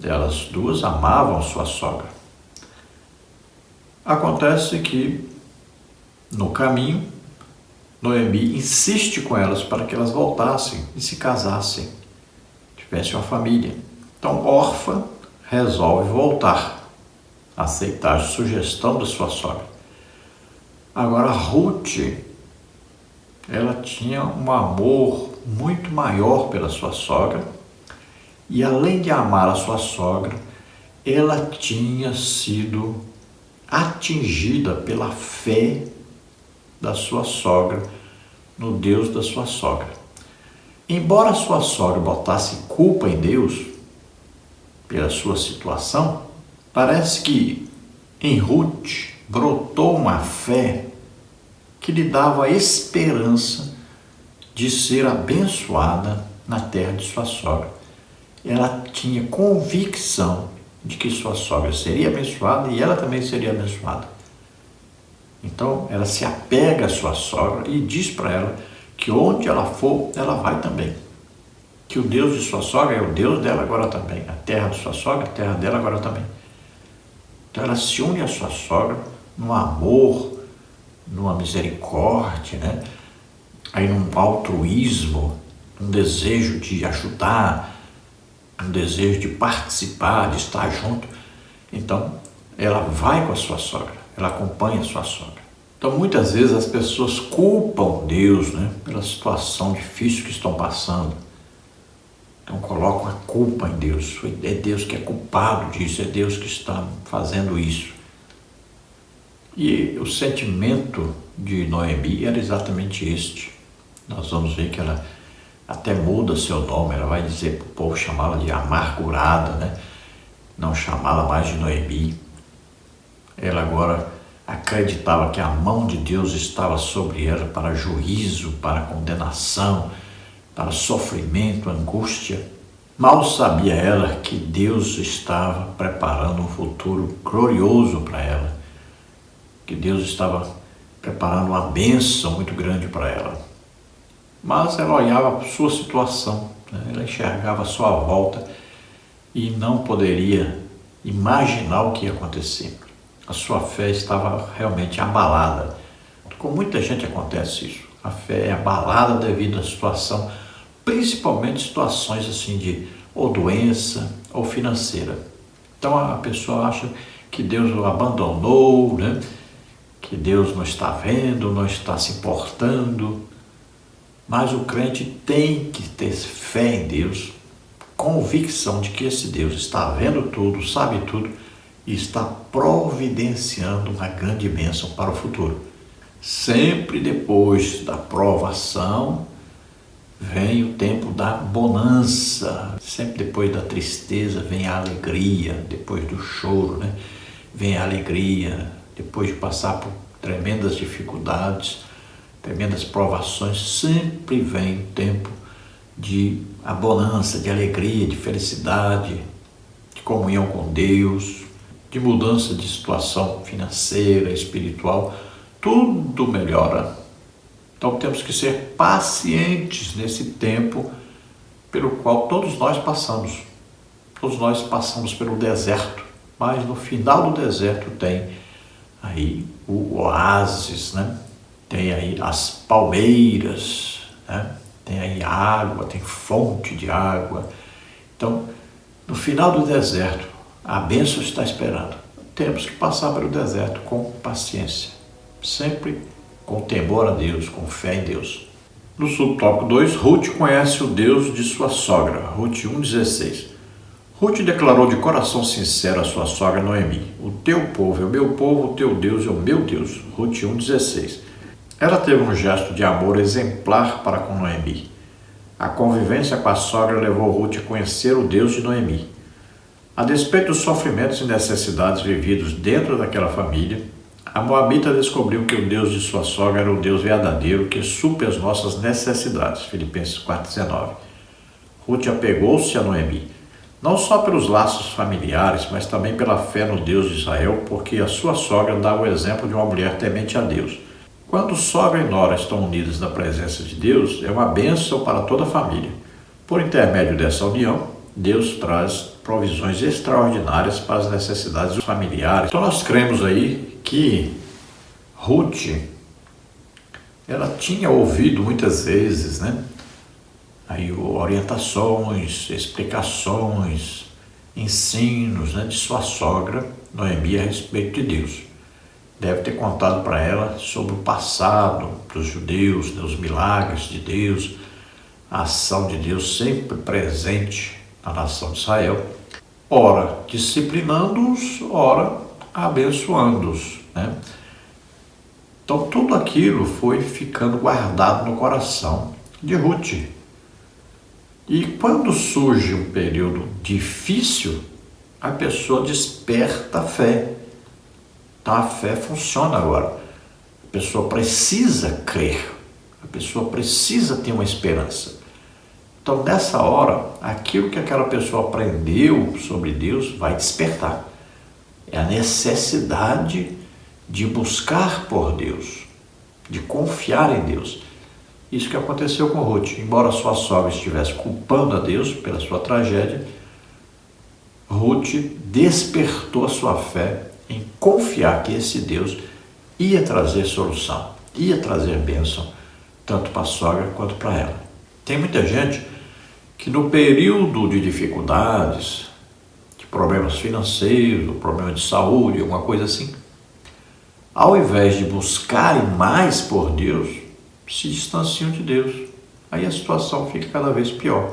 Elas 2 amavam sua sogra. Acontece que, no caminho, Noemi insiste com elas para que elas voltassem e se casassem, tivessem uma família. Então Orfa resolve voltar, aceitar a sugestão da sua sogra. Agora Ruth, ela tinha um amor muito maior pela sua sogra e além de amar a sua sogra, ela tinha sido atingida pela fé da sua sogra no Deus da sua sogra. Embora sua sogra botasse culpa em Deus pela sua situação, parece que em Ruth brotou uma fé que lhe dava a esperança de ser abençoada na terra de sua sogra. Ela tinha convicção de que sua sogra seria abençoada e ela também seria abençoada. Então, ela se apega à sua sogra e diz para ela que onde ela for, ela vai também. Que o Deus de sua sogra é o Deus dela agora também. A terra de sua sogra, a terra dela agora também. Então, ela se une à sua sogra num amor, numa misericórdia, né? Aí num altruísmo, um desejo de ajudar, um desejo de participar, de estar junto. Então, ela vai com a sua sogra, ela acompanha a sua sogra. Então, muitas vezes as pessoas culpam Deus, né, pela situação difícil que estão passando. Então, colocam a culpa em Deus. É Deus que é culpado disso, é Deus que está fazendo isso. E o sentimento de Noemi era exatamente este. Nós vamos ver que ela até muda seu nome, ela vai dizer para o povo chamá-la de amargurada, né? Não chamá-la mais de Noemi. Ela agora acreditava que a mão de Deus estava sobre ela para juízo, para condenação, para sofrimento, angústia. Mal sabia ela que Deus estava preparando um futuro glorioso para ela, que Deus estava preparando uma bênção muito grande para ela. Mas ela olhava a sua situação, né? Ela enxergava a sua volta e não poderia imaginar o que ia acontecer. A sua fé estava realmente abalada. Com muita gente acontece isso. A fé é abalada devido à situação, principalmente situações assim de ou doença ou financeira. Então a pessoa acha que Deus o abandonou, né? Que Deus não está vendo, não está se importando. Mas o crente tem que ter fé em Deus, convicção de que esse Deus está vendo tudo, sabe tudo e está providenciando uma grande bênção para o futuro. Sempre depois da provação vem o tempo da bonança. Sempre depois da tristeza vem a alegria. Depois do choro, né? Vem a alegria. Depois de passar por tremendas dificuldades, tremendas provações, sempre vem o tempo de bonança, de alegria, de felicidade, de comunhão com Deus, de mudança de situação financeira, espiritual. Tudo melhora. Então temos que ser pacientes nesse tempo pelo qual todos nós passamos. Todos nós passamos pelo deserto, mas no final do deserto tem aí o oásis, né? Tem aí as palmeiras, né? Tem aí água, tem fonte de água. Então, no final do deserto, a bênção está esperando. Temos que passar pelo deserto com paciência, sempre com temor a Deus, com fé em Deus. No subtópico 2, Ruth conhece o Deus de sua sogra, Ruth 1,16. Ruth declarou de coração sincero à sua sogra Noemi: o teu povo é o meu povo, o teu Deus é o meu Deus. Ruth 1,16. Ela teve um gesto de amor exemplar para com Noemi. A convivência com a sogra levou Ruth a conhecer o Deus de Noemi. A despeito dos sofrimentos e necessidades vividos dentro daquela família, a moabita descobriu que o Deus de sua sogra era o Deus verdadeiro que supre as nossas necessidades. Filipenses 4,19. Ruth apegou-se a Noemi, não só pelos laços familiares, mas também pela fé no Deus de Israel, porque a sua sogra dava o exemplo de uma mulher temente a Deus. Quando sogra e nora estão unidas na presença de Deus, é uma bênção para toda a família. Por intermédio dessa união, Deus traz provisões extraordinárias para as necessidades familiares. Então nós cremos aí que Ruth, ela tinha ouvido muitas vezes, né? Aí orientações, explicações, ensinos, né, de sua sogra Noemi a respeito de Deus. Deve ter contado para ela sobre o passado dos judeus, os milagres de Deus, a ação de Deus sempre presente na nação de Israel, ora disciplinando-os, ora abençoando-os, né? Então tudo aquilo foi ficando guardado no coração de Ruth. E quando surge um período difícil, a pessoa desperta a fé. Então a fé funciona agora. A pessoa precisa crer, a pessoa precisa ter uma esperança. Então nessa hora, aquilo que aquela pessoa aprendeu sobre Deus vai despertar. É a necessidade de buscar por Deus, de confiar em Deus. Isso que aconteceu com Ruth. Embora sua sogra estivesse culpando a Deus pela sua tragédia, Ruth despertou a sua fé em confiar que esse Deus ia trazer solução, ia trazer bênção, tanto para a sogra quanto para ela. Tem muita gente que no período de dificuldades, de problemas financeiros, problema de saúde, alguma coisa assim, ao invés de buscarem mais por Deus, se distanciam de Deus. Aí a situação fica cada vez pior.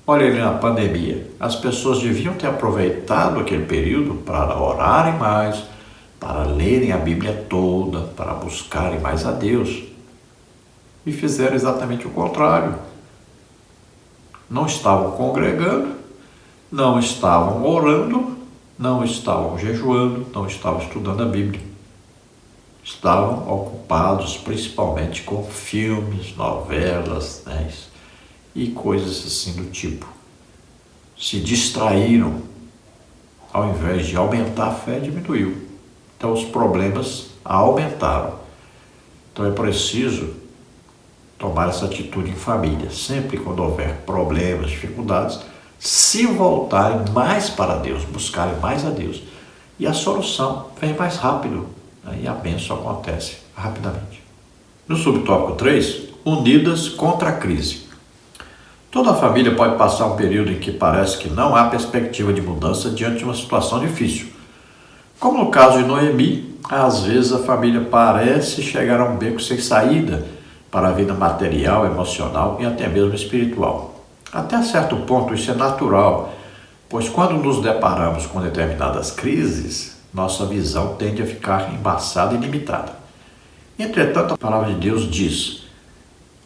Olha ali na pandemia, as pessoas deviam ter aproveitado aquele período para orarem mais, para lerem a Bíblia toda, para buscarem mais a Deus. E fizeram exatamente o contrário. Não estavam congregando, não estavam orando, não estavam jejuando, não estavam estudando a Bíblia. Estavam ocupados principalmente com filmes, novelas, né, e coisas assim do tipo. Se distraíram, ao invés de aumentar a fé, diminuiu. Então os problemas aumentaram. Então é preciso tomar essa atitude em família. Sempre quando houver problemas, dificuldades, se voltarem mais para Deus, buscarem mais a Deus. E a solução vem mais rápido, né? E a bênção acontece rapidamente. No subtópico 3, unidas contra a crise. Toda a família pode passar um período em que parece que não há perspectiva de mudança diante de uma situação difícil. Como no caso de Noemi, às vezes a família parece chegar a um beco sem saída para a vida material, emocional e até mesmo espiritual. Até certo ponto isso é natural, pois quando nos deparamos com determinadas crises, nossa visão tende a ficar embaçada e limitada. Entretanto, a palavra de Deus diz: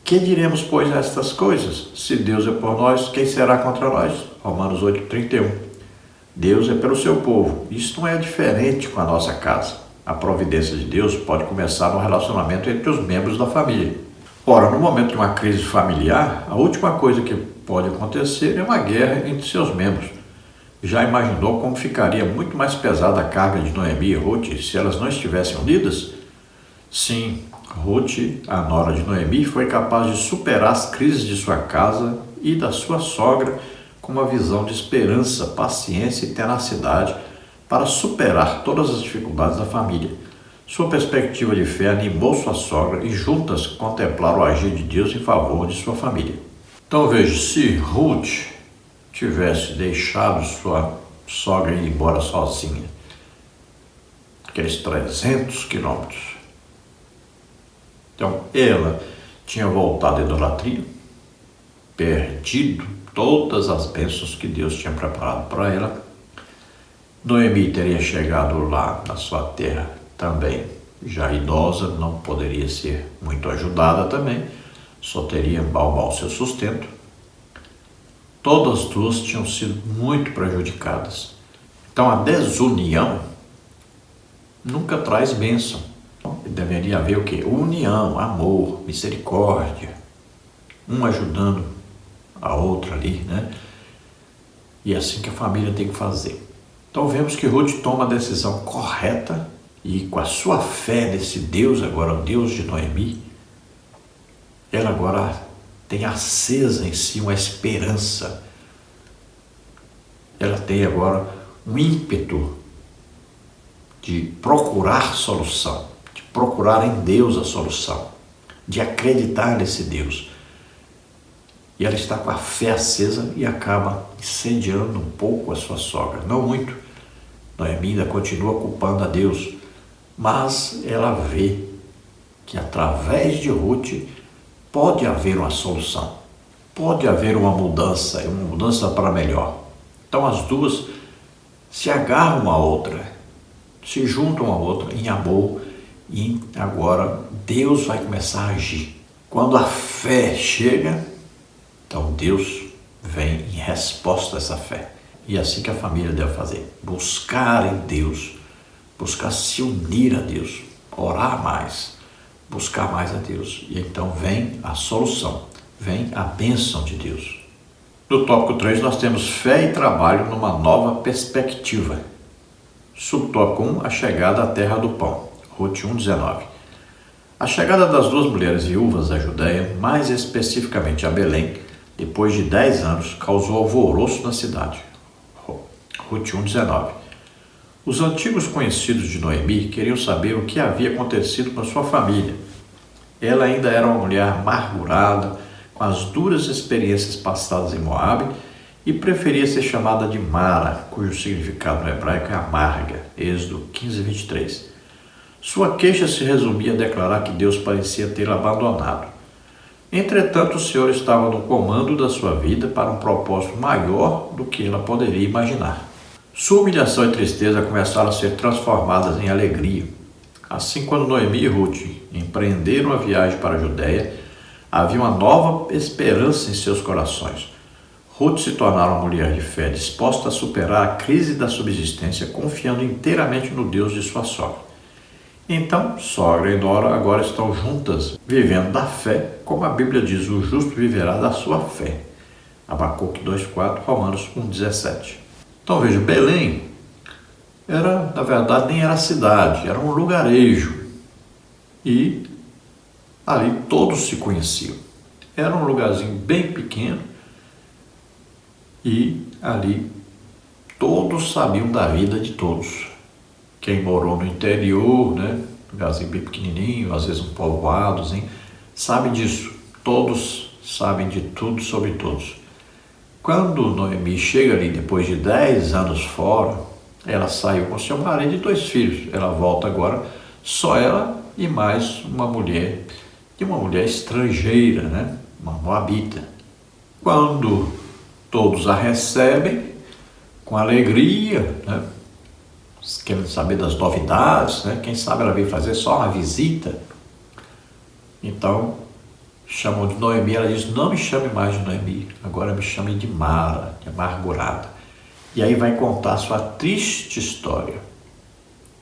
que diremos, pois, a estas coisas? Se Deus é por nós, quem será contra nós? Romanos 8:31. Deus é pelo seu povo. Isso não é diferente com a nossa casa. A providência de Deus pode começar no relacionamento entre os membros da família. Ora, no momento de uma crise familiar, a última coisa que pode acontecer é uma guerra entre seus membros. Já imaginou como ficaria muito mais pesada a carga de Noemi e Ruth se elas não estivessem unidas? Sim, Ruth, a nora de Noemi, foi capaz de superar as crises de sua casa e da sua sogra com uma visão de esperança, paciência e tenacidade para superar todas as dificuldades da família. Sua perspectiva de fé animou sua sogra e juntas contemplaram o agir de Deus em favor de sua família. Então veja, se Ruth tivesse deixado sua sogra ir embora sozinha, aqueles 300 quilômetros, então ela tinha voltado à idolatria, perdido todas as bênçãos que Deus tinha preparado para ela. Noemi teria chegado lá na sua terra também, já idosa, não poderia ser muito ajudada também, só teria mal seu sustento. Todas as duas tinham sido muito prejudicadas. Então a desunião nunca traz bênção. Deveria haver o quê? União, amor, misericórdia, um ajudando a outra ali, né? E é assim que a família tem que fazer. Então vemos que Ruth toma a decisão correta e com a sua fé nesse Deus, agora o Deus de Noemi, ela agora tem acesa em si uma esperança. Ela tem agora um ímpeto de procurar solução, de procurar em Deus a solução, de acreditar nesse Deus. E ela está com a fé acesa e acaba incendiando um pouco a sua sogra, não muito. Noemi ainda continua culpando a Deus, mas ela vê que através de Ruth pode haver uma solução, pode haver uma mudança para melhor. Então as duas se agarram a outra, se juntam a outra em amor e agora Deus vai começar a agir. Quando a fé chega, então Deus vem em resposta a essa fé. E é assim que a família deve fazer, buscar em Deus, buscar se unir a Deus, orar mais, buscar mais a Deus. E então vem a solução, vem a bênção de Deus. No tópico 3 nós temos fé e trabalho numa nova perspectiva. Subtópico 1, a chegada à terra do pão, Ruth 1:19. A chegada das duas mulheres viúvas da Judéia, mais especificamente a Belém, depois de 10 anos, causou alvoroço na cidade. Ruth 1:19. Os antigos conhecidos de Noemi queriam saber o que havia acontecido com a sua família. Ela ainda era uma mulher amargurada, com as duras experiências passadas em Moabe, e preferia ser chamada de Mara, cujo significado no hebraico é amarga, Êxodo 15:23. Sua queixa se resumia a declarar que Deus parecia tê-la abandonado. Entretanto, o Senhor estava no comando da sua vida para um propósito maior do que ela poderia imaginar. Sua humilhação e tristeza começaram a ser transformadas em alegria. Assim, quando Noemi e Ruth empreenderam a viagem para a Judéia, havia uma nova esperança em seus corações. Ruth se tornara uma mulher de fé, disposta a superar a crise da subsistência, confiando inteiramente no Deus de sua sogra. Então, sogra e nora agora estão juntas, vivendo da fé, como a Bíblia diz, o justo viverá da sua fé. Abacuque 2:4, Romanos 1:17. Então veja, Belém era, na verdade, nem era cidade, era um lugarejo. E ali todos se conheciam. Era um lugarzinho bem pequeno e ali todos sabiam da vida de todos. Quem morou no interior, né, lugarzinho bem pequenininho, às vezes um povoadozinho, sabe disso. Todos sabem de tudo sobre todos. Quando Noemi chega ali depois de 10 anos fora, ela saiu com seu marido e 2 filhos. Ela volta agora, só ela e mais uma mulher estrangeira, né? Uma moabita. Quando todos a recebem com alegria, né? Querendo saber das novidades, né? Quem sabe ela veio fazer só uma visita. Então, chamou de Noemi, ela diz, não me chame mais de Noemi, agora me chame de Mara, de amargurada. E aí vai contar sua triste história,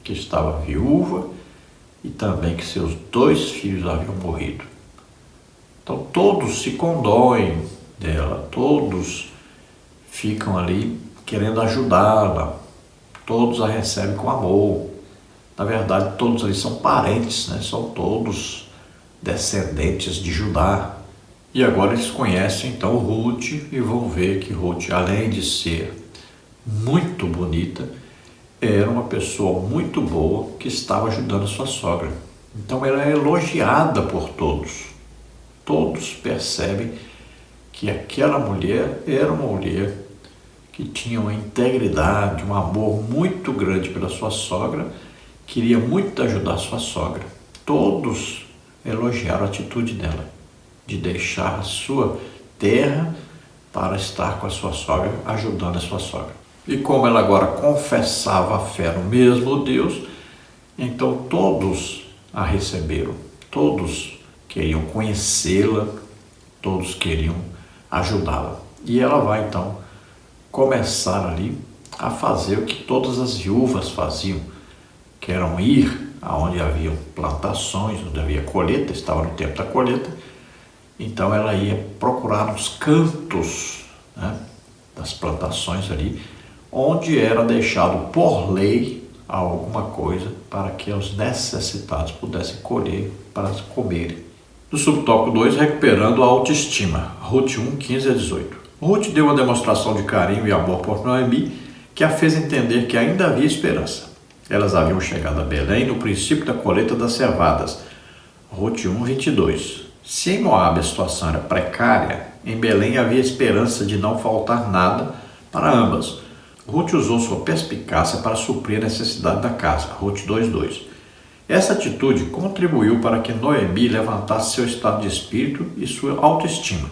que estava viúva e também que seus 2 filhos haviam morrido. Então todos se condoem dela, todos ficam ali querendo ajudá-la, todos a recebem com amor. Na verdade, todos ali são parentes, né? São todos descendentes de Judá. E agora eles conhecem então Ruth e vão ver que Ruth, além de ser muito bonita, era uma pessoa muito boa que estava ajudando a sua sogra. Então ela é elogiada por todos. Todos percebem que aquela mulher era uma mulher que tinha uma integridade, um amor muito grande pela sua sogra, queria muito ajudar a sua sogra. Todos elogiaram a atitude dela, de deixar a sua terra para estar com a sua sogra, ajudando a sua sogra. E como ela agora confessava a fé no mesmo Deus, então todos a receberam, todos queriam conhecê-la, todos queriam ajudá-la. E ela vai então começar ali a fazer o que todas as viúvas faziam, que eram ir aonde havia plantações, onde havia colheita, estava no tempo da colheita. Então ela ia procurar nos cantos, né, das plantações ali, onde era deixado por lei alguma coisa para que os necessitados pudessem colher para comerem. No subtópico 2, recuperando a autoestima, Ruth 1, 15 a 18. Ruth deu uma demonstração de carinho e amor por Noemi, que a fez entender que ainda havia esperança. Elas haviam chegado a Belém no princípio da colheita das cevadas, Ruth 1, 22. Se em Moabe a situação era precária, em Belém havia esperança de não faltar nada para ambas. Ruth usou sua perspicácia para suprir a necessidade da casa, Ruth 2:2. Essa atitude contribuiu para que Noemi levantasse seu estado de espírito e sua autoestima.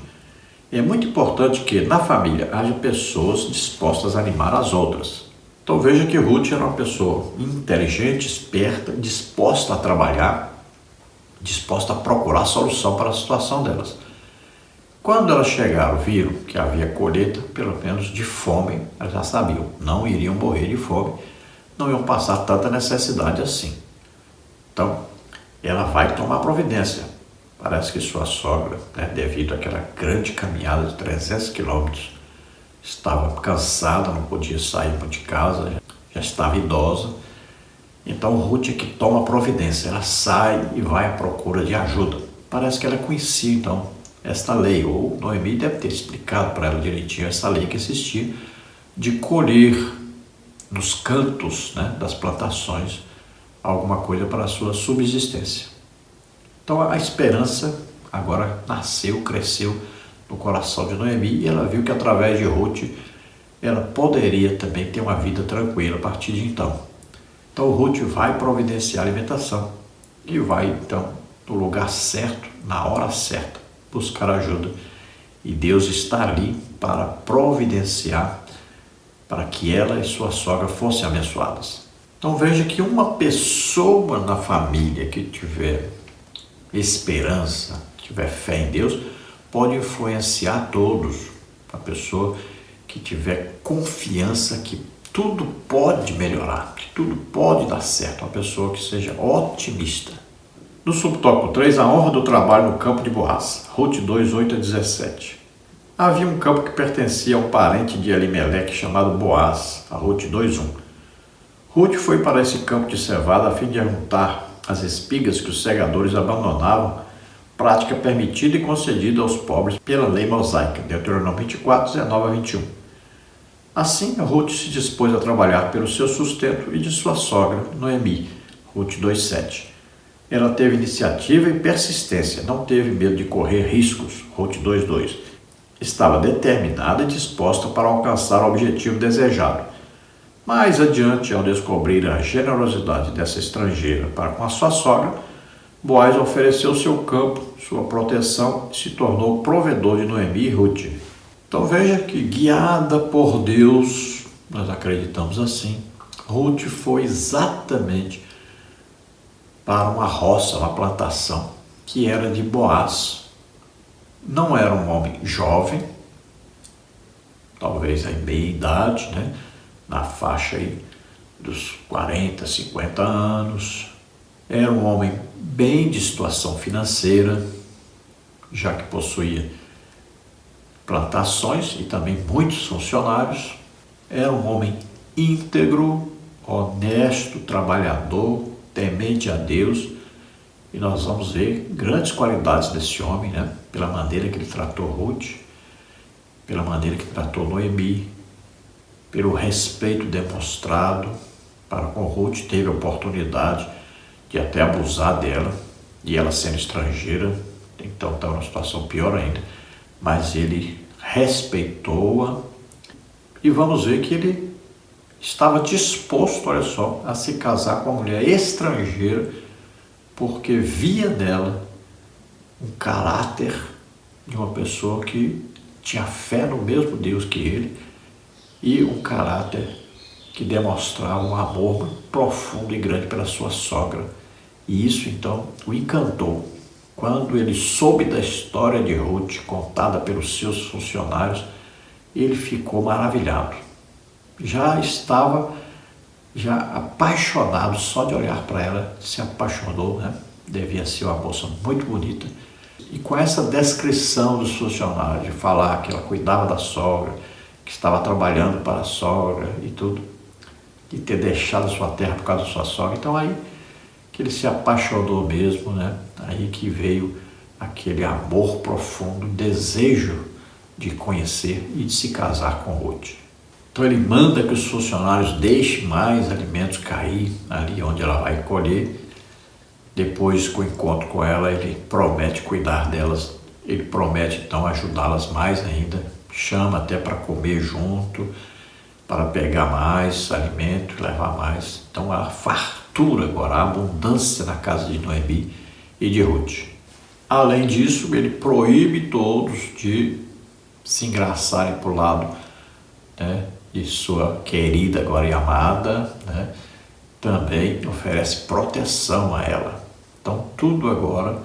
É muito importante que, na família, haja pessoas dispostas a animar as outras. Então veja que Ruth era uma pessoa inteligente, esperta, disposta a trabalhar, disposta a procurar solução para a situação delas. Quando elas chegaram, viram que havia colheita, pelo menos de fome, elas já sabiam, não iriam morrer de fome, não iam passar tanta necessidade assim. Então, ela vai tomar providência. Parece que sua sogra, né, devido àquela grande caminhada de 300 quilômetros, estava cansada, não podia sair de casa, já estava idosa. Então Ruth é que toma providência, ela sai e vai à procura de ajuda. Parece que ela conhecia então esta lei, ou Noemi deve ter explicado para ela direitinho essa lei que existia de colher nos cantos, né, das plantações alguma coisa para a sua subsistência. Então a esperança agora nasceu, cresceu no coração de Noemi e ela viu que através de Ruth ela poderia também ter uma vida tranquila a partir de então. Então Ruth vai providenciar a alimentação e vai então no lugar certo, na hora certa, buscar ajuda. E Deus está ali para providenciar para que ela e sua sogra fossem abençoadas. Então veja que uma pessoa na família que tiver esperança, tiver fé em Deus, pode influenciar todos. A pessoa que tiver confiança que tudo pode melhorar, que tudo pode dar certo, uma pessoa que seja otimista. No subtópico 3, a honra do trabalho no campo de Boaz, Ruth 2, 8 a 17. Havia um campo que pertencia a um parente de Elimeleque chamado Boaz, a Ruth 2, 1. Ruth foi para esse campo de cevada a fim de juntar as espigas que os segadores abandonavam, prática permitida e concedida aos pobres pela lei mosaica, Deuteronômio 24, 19 a 21. Assim, Ruth se dispôs a trabalhar pelo seu sustento e de sua sogra, Noemi, Ruth 2:7. Ela teve iniciativa e persistência, não teve medo de correr riscos, Ruth 2:2. Estava determinada e disposta para alcançar o objetivo desejado. Mais adiante, ao descobrir a generosidade dessa estrangeira para com a sua sogra, Boaz ofereceu seu campo, sua proteção e se tornou provedor de Noemi e Ruth. Então veja que, guiada por Deus, nós acreditamos assim, Ruth foi exatamente para uma roça, uma plantação, que era de Boaz. Não era um homem jovem, talvez aí meia idade, né? Na faixa aí dos 40, 50 anos. Era um homem bem de situação financeira, já que possuía plantações e também muitos funcionários. Era um homem íntegro, honesto, trabalhador, temente a Deus. E nós vamos ver grandes qualidades desse homem, né? Pela maneira que ele tratou Ruth, pela maneira que tratou Noemi, pelo respeito demonstrado para com Ruth. Teve a oportunidade de até abusar dela, e ela sendo estrangeira, então estava numa situação pior ainda. Mas ele respeitou-a, e vamos ver que ele estava disposto, olha só, a se casar com uma mulher estrangeira, porque via nela um caráter de uma pessoa que tinha fé no mesmo Deus que ele, e um caráter que demonstrava um amor muito profundo e grande pela sua sogra. E isso então o encantou. Quando ele soube da história de Ruth, contada pelos seus funcionários, ele ficou maravilhado. Já estava apaixonado, só de olhar para ela, se apaixonou, né? Devia ser uma moça muito bonita. E com essa descrição dos funcionários, de falar que ela cuidava da sogra, que estava trabalhando para a sogra e tudo, de ter deixado sua terra por causa da sua sogra, então aí que ele se apaixonou mesmo, né? Aí que veio aquele amor profundo, desejo de conhecer e de se casar com Ruth. Então ele manda que os funcionários deixem mais alimentos cair ali onde ela vai colher. Depois, com o encontro com ela, ele promete cuidar delas, ele promete então ajudá-las mais ainda, chama até para comer junto, para pegar mais alimento e levar mais. Então a fartura agora, a abundância na casa de Noemi e de Ruth. Além disso, ele proíbe todos de se engraçarem para o lado, né, de sua querida agora e amada, né? Também oferece proteção a ela. Então tudo agora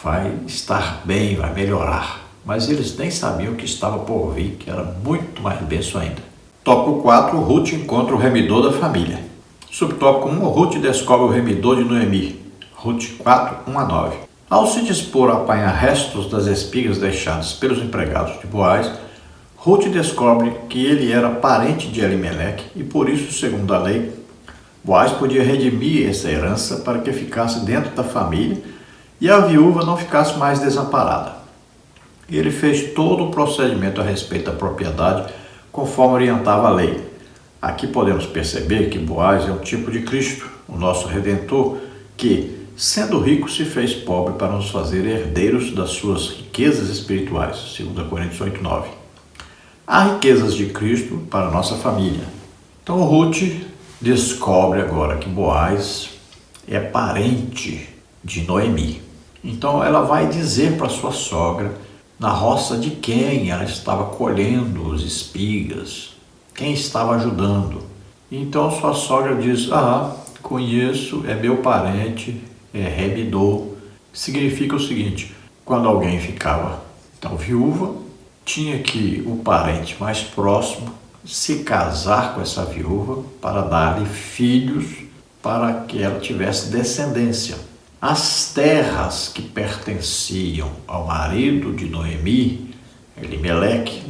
vai estar bem, vai melhorar. Mas eles nem sabiam que estava por vir, que era muito mais benção ainda. Tópico 4, Ruth encontra o remidor da família. Subtópico 1, Ruth descobre o remidor de Noemi. Ruth 4, 1 a 9. Ao se dispor a apanhar restos das espigas deixadas pelos empregados de Boaz, Ruth descobre que ele era parente de Elimeleque e por isso, segundo a lei, Boaz podia redimir essa herança para que ficasse dentro da família e a viúva não ficasse mais desamparada. Ele fez todo o procedimento a respeito da propriedade conforme orientava a lei. Aqui podemos perceber que Boaz é um tipo de Cristo, o nosso Redentor, que, sendo rico, se fez pobre para nos fazer herdeiros das suas riquezas espirituais, 2 Coríntios 8, 9. Há riquezas de Cristo para a nossa família. Então Ruth descobre agora que Boaz é parente de Noemi. Então ela vai dizer para sua sogra na roça de quem ela estava colhendo as espigas, quem estava ajudando. Então sua sogra diz: conheço, é meu parente, é remidor. Significa o seguinte: quando alguém ficava então viúva, tinha que o parente mais próximo se casar com essa viúva para dar-lhe filhos, para que ela tivesse descendência. As terras que pertenciam ao marido de Noemi, Elimeleque,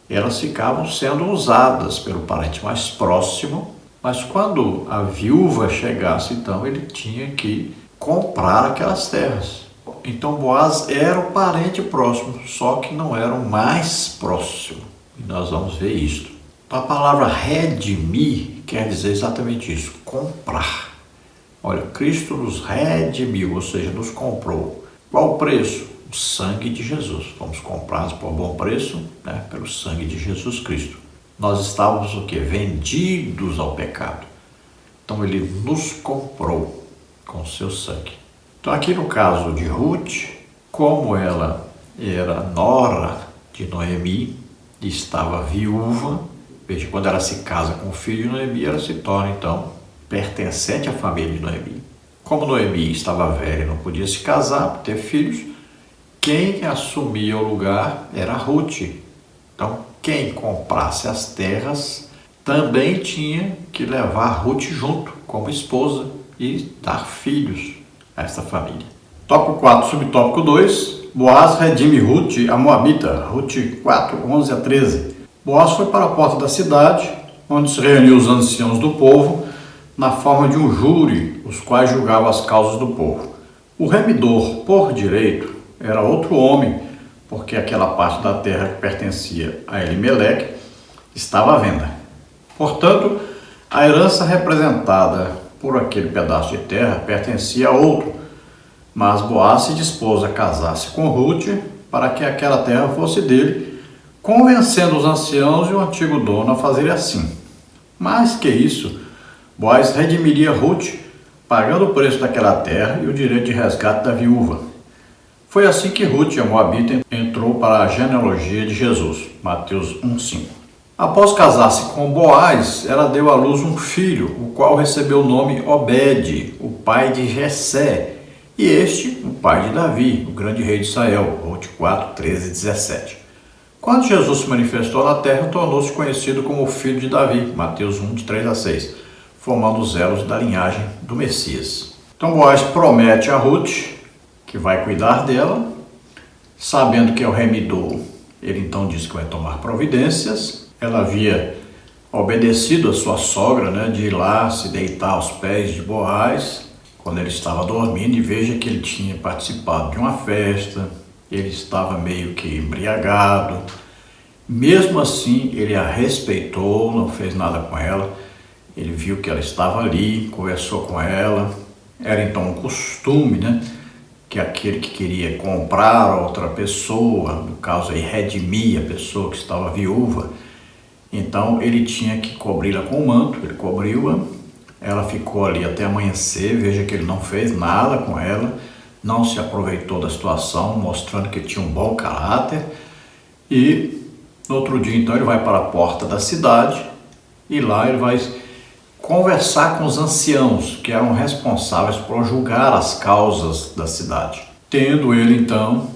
elas ficavam sendo usadas pelo parente mais próximo, mas quando a viúva chegasse, então ele tinha que comprar aquelas terras. Então Boaz era o parente próximo, só que não era o mais próximo. E nós vamos ver isso. A palavra redimir quer dizer exatamente isso, comprar. Olha, Cristo nos redimiu, ou seja, nos comprou. Qual o preço? O sangue de Jesus. Fomos comprados por bom preço, né, pelo sangue de Jesus Cristo. Nós estávamos o quê? Vendidos ao pecado. Então ele nos comprou com o seu sangue. Então aqui no caso de Ruth, como ela era nora de Noemi e estava viúva, veja, quando ela se casa com o filho de Noemi, ela se torna então pertencente à família de Noemi. como Noemi estava velha e não podia se casar, ter filhos, quem assumia o lugar era Ruth. Então, quem comprasse as terras também tinha que levar Ruth junto como esposa e dar filhos a essa família. Tópico 4, subtópico 2, Boaz redime Ruth, a Moabita, Ruth 4, 11 a 13. Boaz foi para a porta da cidade, onde se reuniu os anciãos do povo, na forma de um júri, os quais julgavam as causas do povo. O remidor, por direito, era outro homem, porque aquela parte da terra que pertencia a Elimeleque estava à venda. Portanto, a herança representada por aquele pedaço de terra pertencia a outro, mas Boaz se dispôs a casar-se com Ruth para que aquela terra fosse dele, convencendo os anciãos e o antigo dono a fazerem assim. Mais que isso, Boaz redimiria Ruth, pagando o preço daquela terra e o direito de resgate da viúva. Foi assim que Ruth, a Moabita, entrou para a genealogia de Jesus, Mateus 1,5. Após casar-se com Boaz, ela deu à luz um filho, o qual recebeu o nome Obed, o pai de Jessé, e este, o pai de Davi, o grande rei de Israel, Ruth 4, 13 e 17. Quando Jesus se manifestou na terra, tornou-se conhecido como o filho de Davi, Mateus 1, de 3 a 6, formando os elos da linhagem do Messias. Então Boaz promete a Ruth que vai cuidar dela, sabendo que é o remidor, ele então diz que vai tomar providências. Ela havia obedecido a sua sogra, de ir lá se deitar aos pés de Boaz, quando ele estava dormindo, e veja que ele tinha participado de uma festa, ele estava meio que embriagado. Mesmo assim, ele a respeitou, não fez nada com ela, ele viu que ela estava ali, conversou com ela. Era então um costume, que aquele que queria comprar outra pessoa, no caso aí redimir a pessoa que estava viúva, então ele tinha que cobri-la com o manto, ele cobriu-a, ela ficou ali até amanhecer, veja que ele não fez nada com ela, não se aproveitou da situação, mostrando que tinha um bom caráter, e no outro dia então ele vai para a porta da cidade, e lá ele vai conversar com os anciãos, que eram responsáveis por julgar as causas da cidade. Tendo ele, então,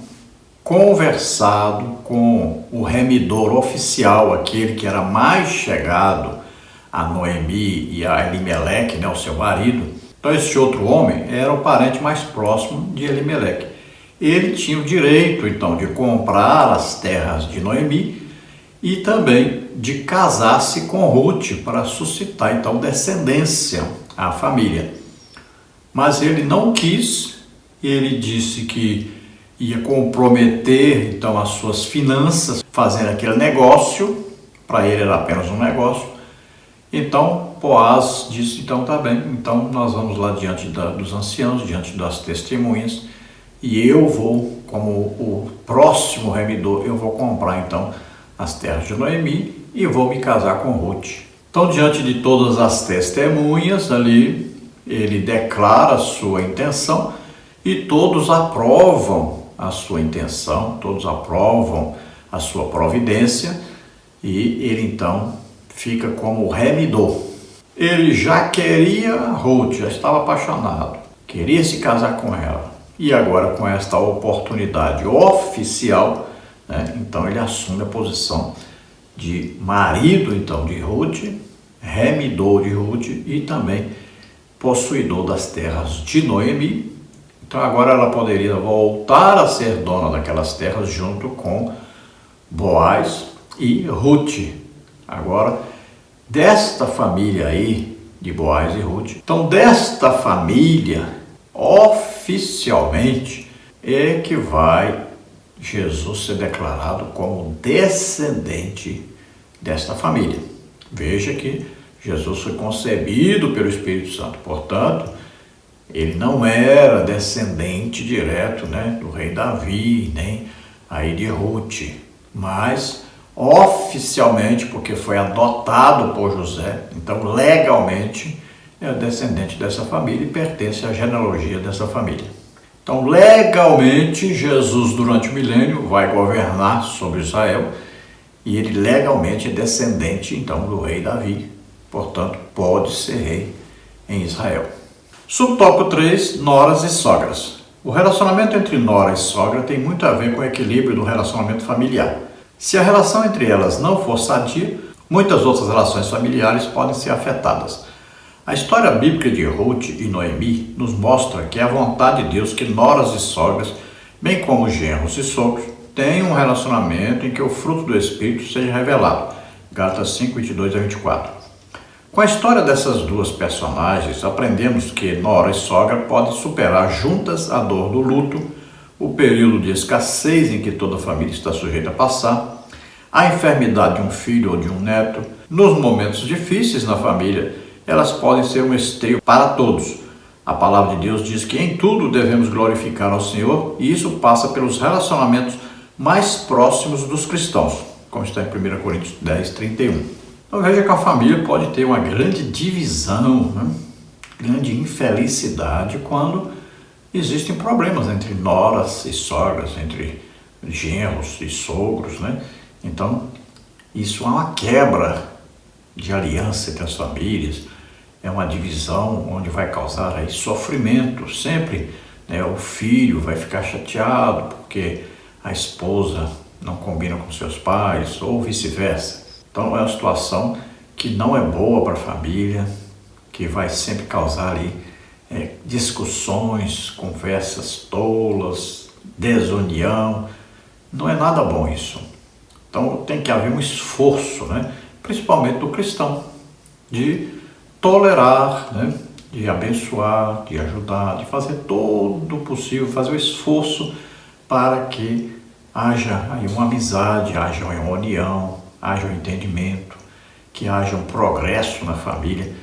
conversado com o remidor oficial, aquele que era mais chegado a Noemi e a Elimeleque, o seu marido. Então, esse outro homem era o parente mais próximo de Elimeleque. Ele tinha o direito, então, de comprar as terras de Noemi e também de casar-se com Ruth para suscitar então descendência à família. Mas ele não quis, ele disse que ia comprometer então as suas finanças fazendo aquele negócio, para ele era apenas um negócio. Então Boaz disse, então tá bem, então nós vamos lá diante dos anciãos, diante das testemunhas, e eu vou, como o próximo remidor, eu vou comprar então as terras de Noemi e vou me casar com Ruth. Então, diante de todas as testemunhas ali, ele declara a sua intenção e todos aprovam a sua intenção, todos aprovam a sua providência, e ele então fica como o remidor. Ele já queria Ruth, já estava apaixonado, queria se casar com ela, e agora com esta oportunidade oficial, então ele assume a posição de marido então de Ruth, remidor de Ruth e também possuidor das terras de Noemi. Então agora ela poderia voltar a ser dona daquelas terras junto com Boaz e Ruth. Agora, desta família aí de Boaz e Ruth, então desta família oficialmente é que vai Jesus ser declarado como descendente desta família. Veja que Jesus foi concebido pelo Espírito Santo, portanto, ele não era descendente direto do rei Davi, nem aí de Ruth, mas oficialmente, porque foi adotado por José, então legalmente é descendente dessa família e pertence à genealogia dessa família. Então, legalmente, Jesus, durante o milênio, vai governar sobre Israel e ele legalmente é descendente, então, do rei Davi. Portanto, pode ser rei em Israel. Subtópico 3, noras e sogras. O relacionamento entre nora e sogra tem muito a ver com o equilíbrio do relacionamento familiar. Se a relação entre elas não for sadia, muitas outras relações familiares podem ser afetadas. A história bíblica de Ruth e Noemi nos mostra que é a vontade de Deus que noras e sogras, bem como genros e sogros, tenham um relacionamento em que o fruto do Espírito seja revelado. Gálatas 5, 22 a 24. Com a história dessas duas personagens, aprendemos que nora e sogra podem superar juntas a dor do luto, o período de escassez em que toda família está sujeita a passar, a enfermidade de um filho ou de um neto. Nos momentos difíceis na família, elas podem ser um esteio para todos. A palavra de Deus diz que em tudo devemos glorificar ao Senhor, e isso passa pelos relacionamentos mais próximos dos cristãos, como está em 1 Coríntios 10, 31. Então veja que a família pode ter uma grande divisão, grande infelicidade quando existem problemas entre noras e sogras, entre genros e sogros, Então, isso é uma quebra de aliança entre as famílias, é uma divisão onde vai causar aí sofrimento sempre, o filho vai ficar chateado porque a esposa não combina com seus pais ou vice-versa. Então é uma situação que não é boa para a família, que vai sempre causar ali discussões, conversas tolas, desunião. Não é nada bom isso. Então tem que haver um esforço, principalmente do cristão, de tolerar, de abençoar, de ajudar, de fazer todo o possível, fazer o esforço para que haja aí uma amizade, haja uma união, haja um entendimento, que haja um progresso na família,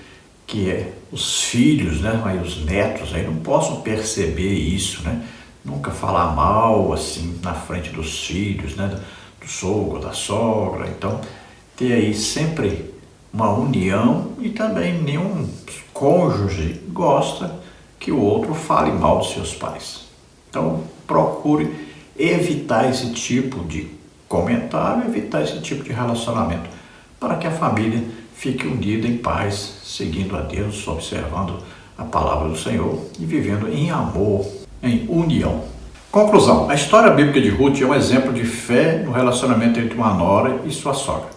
que os filhos, aí os netos aí não possam perceber isso, Nunca falar mal assim na frente dos filhos, do sogro, da sogra. Então, ter aí sempre uma união, e também nenhum cônjuge gosta que o outro fale mal dos seus pais. Então, procure evitar esse tipo de comentário, evitar esse tipo de relacionamento, para que a família fique unida em paz, seguindo a Deus, observando a palavra do Senhor e vivendo em amor, em união. Conclusão: a história bíblica de Ruth é um exemplo de fé no relacionamento entre uma nora e sua sogra.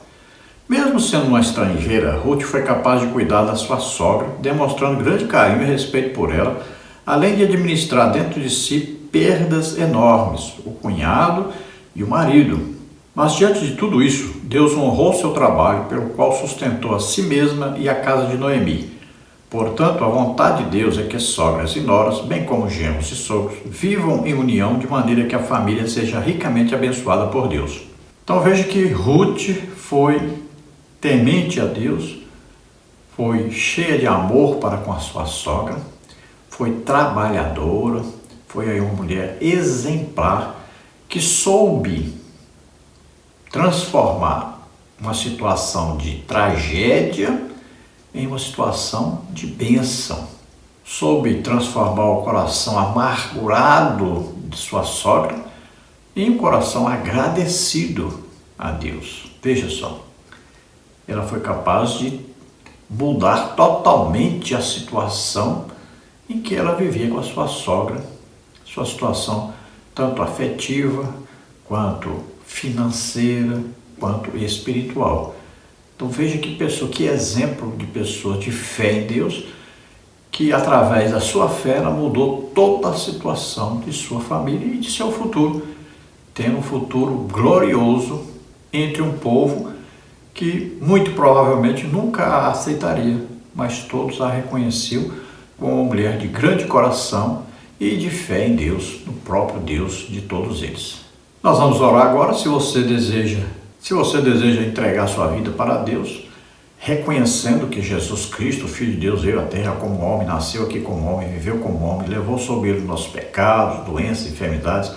Mesmo sendo uma estrangeira, Ruth foi capaz de cuidar da sua sogra, demonstrando grande carinho e respeito por ela, além de administrar dentro de si perdas enormes, o cunhado e o marido. Mas diante de tudo isso, Deus honrou seu trabalho, pelo qual sustentou a si mesma e a casa de Noemi. Portanto, a vontade de Deus é que sogras e noras, bem como genros e sogros, vivam em união de maneira que a família seja ricamente abençoada por Deus. Então veja que Ruth foi temente a Deus, foi cheia de amor para com a sua sogra, foi trabalhadora, foi aí uma mulher exemplar que soube transformar uma situação de tragédia em uma situação de bênção. Soube transformar o coração amargurado de sua sogra em um coração agradecido a Deus. Veja só, ela foi capaz de mudar totalmente a situação em que ela vivia com a sua sogra, sua situação tanto afetiva, quanto financeira, quanto espiritual. Então veja que pessoa, que exemplo de pessoa de fé em Deus, que através da sua fé ela mudou toda a situação de sua família e de seu futuro, tendo um futuro glorioso entre um povo que muito provavelmente nunca a aceitaria, mas todos a reconheciam como uma mulher de grande coração e de fé em Deus, no próprio Deus de todos eles. Nós vamos orar agora. Se você deseja entregar sua vida para Deus, reconhecendo que Jesus Cristo, Filho de Deus, veio à terra como homem, nasceu aqui como homem, viveu como homem, levou sobre ele nossos pecados, doenças, enfermidades,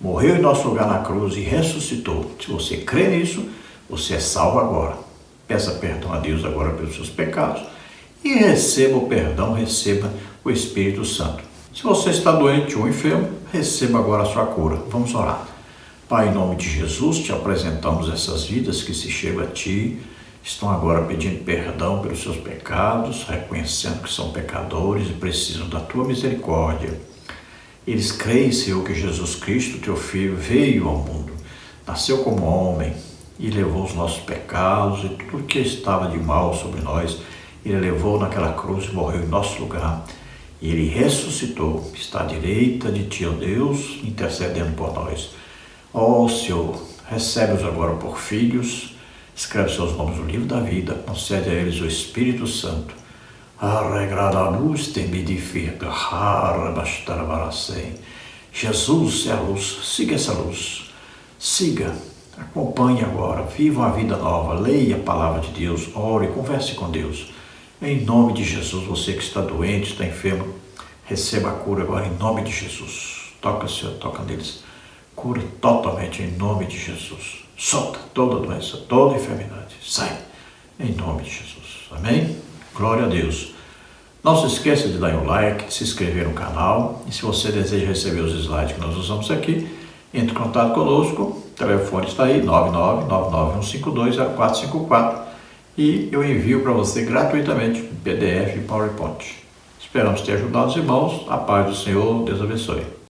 morreu em nosso lugar na cruz e ressuscitou. Se você crê nisso, você é salvo agora. Peça perdão a Deus agora pelos seus pecados e receba o perdão, receba o Espírito Santo. Se você está doente ou enfermo, receba agora a sua cura. Vamos orar. Pai, em nome de Jesus, te apresentamos essas vidas que se chegam a Ti, estão agora pedindo perdão pelos seus pecados, reconhecendo que são pecadores e precisam da tua misericórdia. Eles creem, Senhor, que Jesus Cristo, teu Filho, veio ao mundo, nasceu como homem e levou os nossos pecados e tudo que estava de mal sobre nós. Ele levou naquela cruz e morreu em nosso lugar. E Ele ressuscitou, está à direita de Ti, ó Deus, intercedendo por nós. Ó Senhor, recebe-os agora por filhos, escreve seus nomes no livro da vida, concede a eles o Espírito Santo. Jesus é a luz, siga essa luz, siga, acompanhe agora, viva uma vida nova, leia a palavra de Deus, ore, converse com Deus. Em nome de Jesus, você que está doente, está enfermo, receba a cura agora em nome de Jesus. Toca, Senhor, toca neles. Cura totalmente em nome de Jesus. Solta toda doença, toda enfermidade. Sai em nome de Jesus. Amém? Glória a Deus. Não se esqueça de dar um like, de se inscrever no canal. E se você deseja receber os slides que nós usamos aqui, entre em contato conosco. O telefone está aí, 99991520454. E eu envio para você gratuitamente um PDF e PowerPoint. Esperamos ter ajudado os irmãos. A paz do Senhor. Deus abençoe.